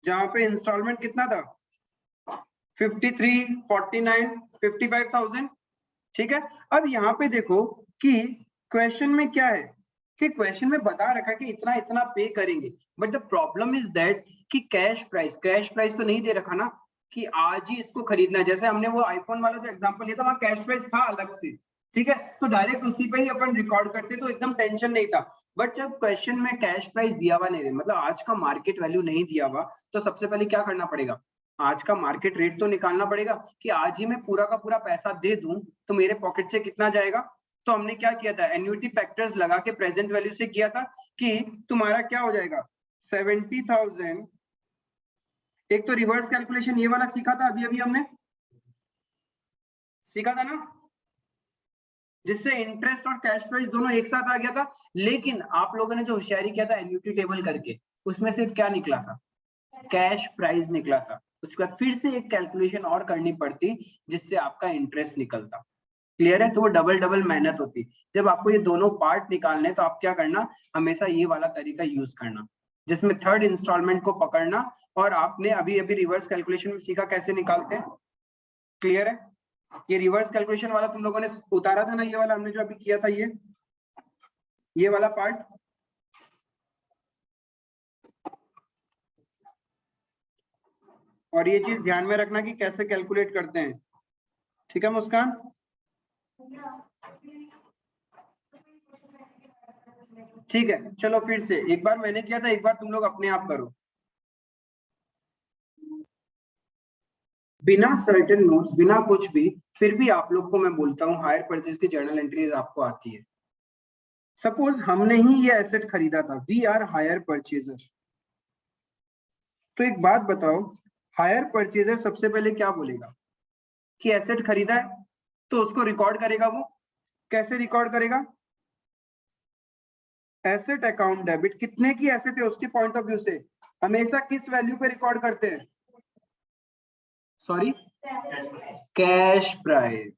जहां पे इंस्टॉलमेंट कितना था 53, 49, 55,000, ठीक है। अब यहाँ पे देखो कि क्वेश्चन में क्या है कि क्वेश्चन में बता रखा कि इतना इतना पे करेंगे, but the problem is that कि कैश प्राइस तो नहीं दे रखा ना कि आज ही इसको खरीदना है। जैसे हमने वो आईफोन वाला जो एग्जांपल लिया था वहां कैश प्राइस था अलग से, ठीक है, तो डायरेक्ट उसी पे ही अपन रिकॉर्ड करते तो एकदम टेंशन नहीं था। बट जब क्वेश्चन में कैश प्राइस दिया हुआ नहीं, मतलब आज का मार्केट वैल्यू नहीं दिया हुआ, तो सबसे पहले क्या करना पड़ेगा, आज का मार्केट रेट तो निकालना पड़ेगा कि आज ही मैं पूरा का पूरा पैसा दे दूं तो मेरे पॉकेट से कितना जाएगा। तो हमने क्या किया था, एन्युटी फैक्टर्स लगा के प्रेजेंट वैल्यू से किया था कि तुम्हारा क्या हो जाएगा 70,000। एक तो रिवर्स कैलकुलेशन ये वाला सीखा था, अभी अभी हमने सीखा था ना, जिससे इंटरेस्ट और कैश प्राइस दोनों एक साथ आ गया था। लेकिन आप लोगों ने जो होशियारी किया था एन्युटी टेबल करके, उसमें सिर्फ क्या निकला था, कैश प्राइस निकला था। उसके बाद फिर से एक कैलकुलेशन और करनी पड़ती जिससे आपका इंटरेस्ट निकलता। क्लियर है? तो वो डबल डबल मेहनत होती। जब आपको ये दोनों पार्ट निकालने तो आप क्या करना, हमेशा ये वाला तरीका यूज करना जिसमें थर्ड इंस्टॉलमेंट को पकड़ना, और आपने अभी अभी रिवर्स कैलकुलेशन में सीखा कैसे निकालते हैं। क्लियर है? ये रिवर्स कैलकुलेशन वाला तुम लोगों ने उतारा था ना, ये वाला हमने जो अभी किया था, ये वाला पार्ट। और ये चीज ध्यान में रखना कि कैसे कैलकुलेट करते हैं, ठीक है मुस्कान? ठीक है, चलो फिर से एक बार मैंने किया था, एक बार तुम लोग अपने आप करो बिना सर्टेन नोट्स, बिना कुछ भी। फिर भी आप लोग को मैं बोलता हूँ हायर परचेज की जर्नल एंट्रीज आपको आती है। सपोज हमने ही ये एसेट खरीदा था, वी आर हायर परचेजर। तो एक बात बताओ, हायर परचेजर सबसे पहले क्या बोलेगा कि एसेट खरीदा है, तो उसको रिकॉर्ड करेगा। वो कैसे रिकॉर्ड करेगा, एसेट अकाउंट डेबिट, कितने की एसेट है उसके पॉइंट ऑफ व्यू से हमेशा किस वैल्यू पे रिकॉर्ड करते हैं, सॉरी कैश प्राइस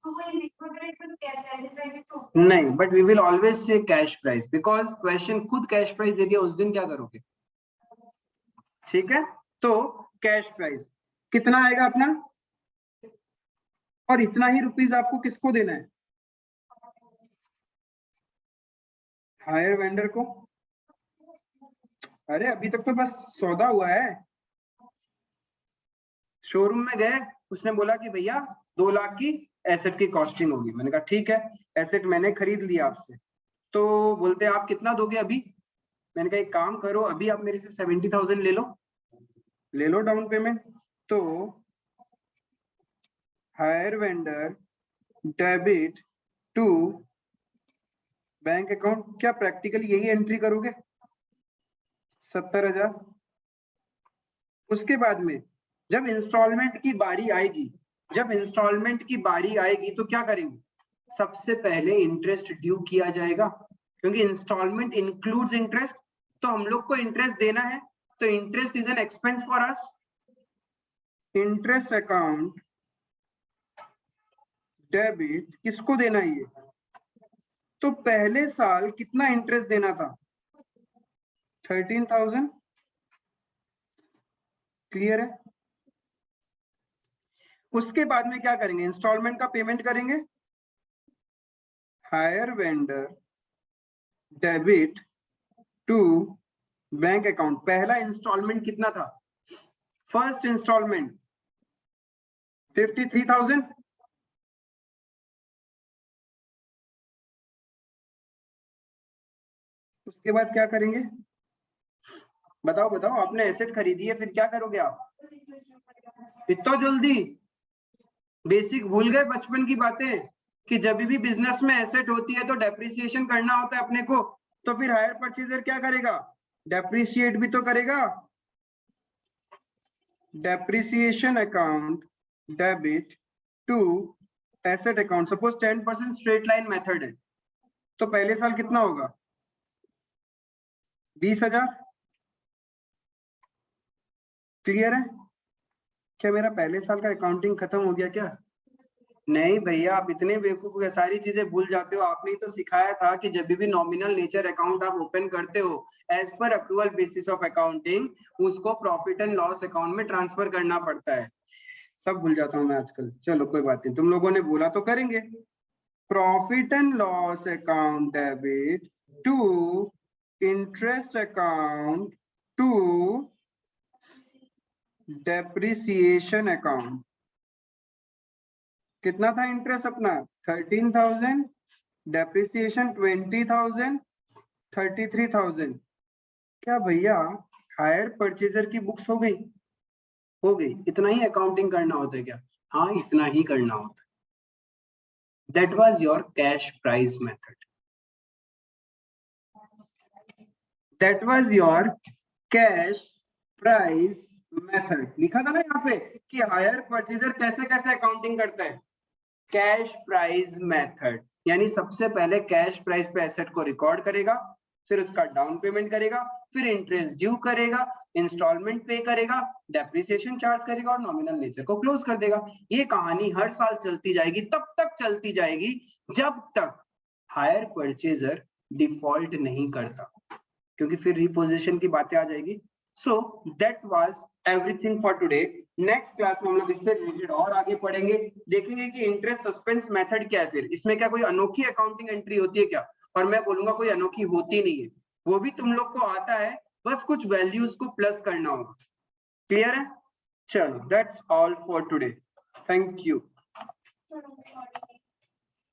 नहीं, बट वी विल ऑलवेज से कैश प्राइस, बिकॉज क्वेश्चन खुद कैश प्राइस दे दिया, उस दिन क्या करोगे, ठीक है। तो कैश प्राइस कितना आएगा अपना, और इतना ही रुपीस आपको किसको देना है, हायर वेंडर को। अरे अभी तक तो बस सौदा हुआ है, शोरूम में गए, उसने बोला कि भैया 2 लाख की एसेट की कॉस्टिंग होगी। मैंने कहा ठीक है, एसेट मैंने खरीद लिया आपसे, तो बोलते हैं आप कितना दोगे अभी? मैंने कहा एक काम करो, अभी आप मेरे से 70,000 ले लो डाउन पेमेंट। तो hire vendor debit to bank account, क्या प्रैक्टिकली यही एंट्री करोगे? 70,000। उसके बाद में जब इंस्टॉलमेंट की बारी आएगी, तो क्या करेंगे? सबसे पहले इंटरेस्ट ड्यू किया जाएगा, क्योंकि इंस्टॉलमेंट इंक्लूड्स इंटरेस्ट, तो हम लोग को इंटरेस्ट देना है, तो interest is an expense for us. Interest account debit किसको देना है ये? तो पहले साल कितना इंटरेस्ट देना था? 13,000। क्लियर है? उसके बाद में क्या करेंगे? इंस्टॉलमेंट का पेमेंट करेंगे। Hire vendor debit to bank account, पहला इंस्टॉलमेंट कितना था? First installment 53,000। उसके बाद क्या करेंगे? बताओ, आपने एसेट खरीदी है, फिर क्या करोगे आप? इतना जल्दी? बेसिक भूल गए बचपन की बातें कि जब भी बिजनेस में एसेट होती है तो डेप्रिसिएशन करना होता है अपने को, तो फिर हायर परचेजर क्या करेगा? डेप्रिसिएट भी तो करेगा। Depreciation account debit to asset account, suppose 10% straight line method है, तो पहले साल कितना होगा? 20,000। क्लियर है? क्या मेरा पहले साल का अकाउंटिंग खत्म हो गया क्या? नहीं भैया, आप इतने बेवकूफ हो, सारी चीजें भूल जाते हो। आपने ही तो सिखाया था कि जब भी नॉमिनल नेचर अकाउंट आप ओपन करते हो as per accrual basis of accounting, उसको प्रॉफिट एंड लॉस अकाउंट में ट्रांसफर करना पड़ता है। सब भूल जाता हूँ मैं आजकल। चलो कोई बात नहीं, तुम लोगों ने बोला तो करेंगे। Profit and loss account debit to interest account to depreciation account. कितना था इंटरेस्ट अपना? 13,000, डेप्रिसिएशन 20,000, 33,000। क्या भैया हायर परचेजर की बुक्स हो गई? हो गई। इतना ही अकाउंटिंग करना होता है क्या? हाँ, इतना ही करना होता है। That was your cash price method. That was your cash price method. लिखा था ना यहाँ पे कि हायर परचेजर कैसे कैसे अकाउंटिंग करता है? कैश प्राइस मेथड, यानी सबसे पहले कैश प्राइस पे एसेट को रिकॉर्ड करेगा, फिर उसका डाउन पेमेंट करेगा, फिर इंटरेस्ट ड्यू करेगा, इंस्टॉलमेंट पे करेगा, डेप्रिसिएशन चार्ज करेगा और नॉमिनल नेचर को क्लोज कर देगा। ये कहानी हर साल चलती जाएगी, तब तक चलती जाएगी जब तक हायर परचेजर डिफॉल्ट नहीं करता, क्योंकि फिर रिपोजिशन की बातें आ जाएगी। So that was everything for today. Next class में हम लोग इससे रिलेटेड और आगे पढ़ेंगे, देखेंगे कि इंटरेस्ट सस्पेंस मेथड क्या है, फिर इसमें क्या कोई अनोखी अकाउंटिंग एंट्री होती है क्या? और मैं बोलूंगा कोई अनोखी होती नहीं है, वो भी तुम लोग को आता है, बस कुछ वैल्यूज को प्लस करना होगा। क्लियर है? चलो, that's all for today. Thank you.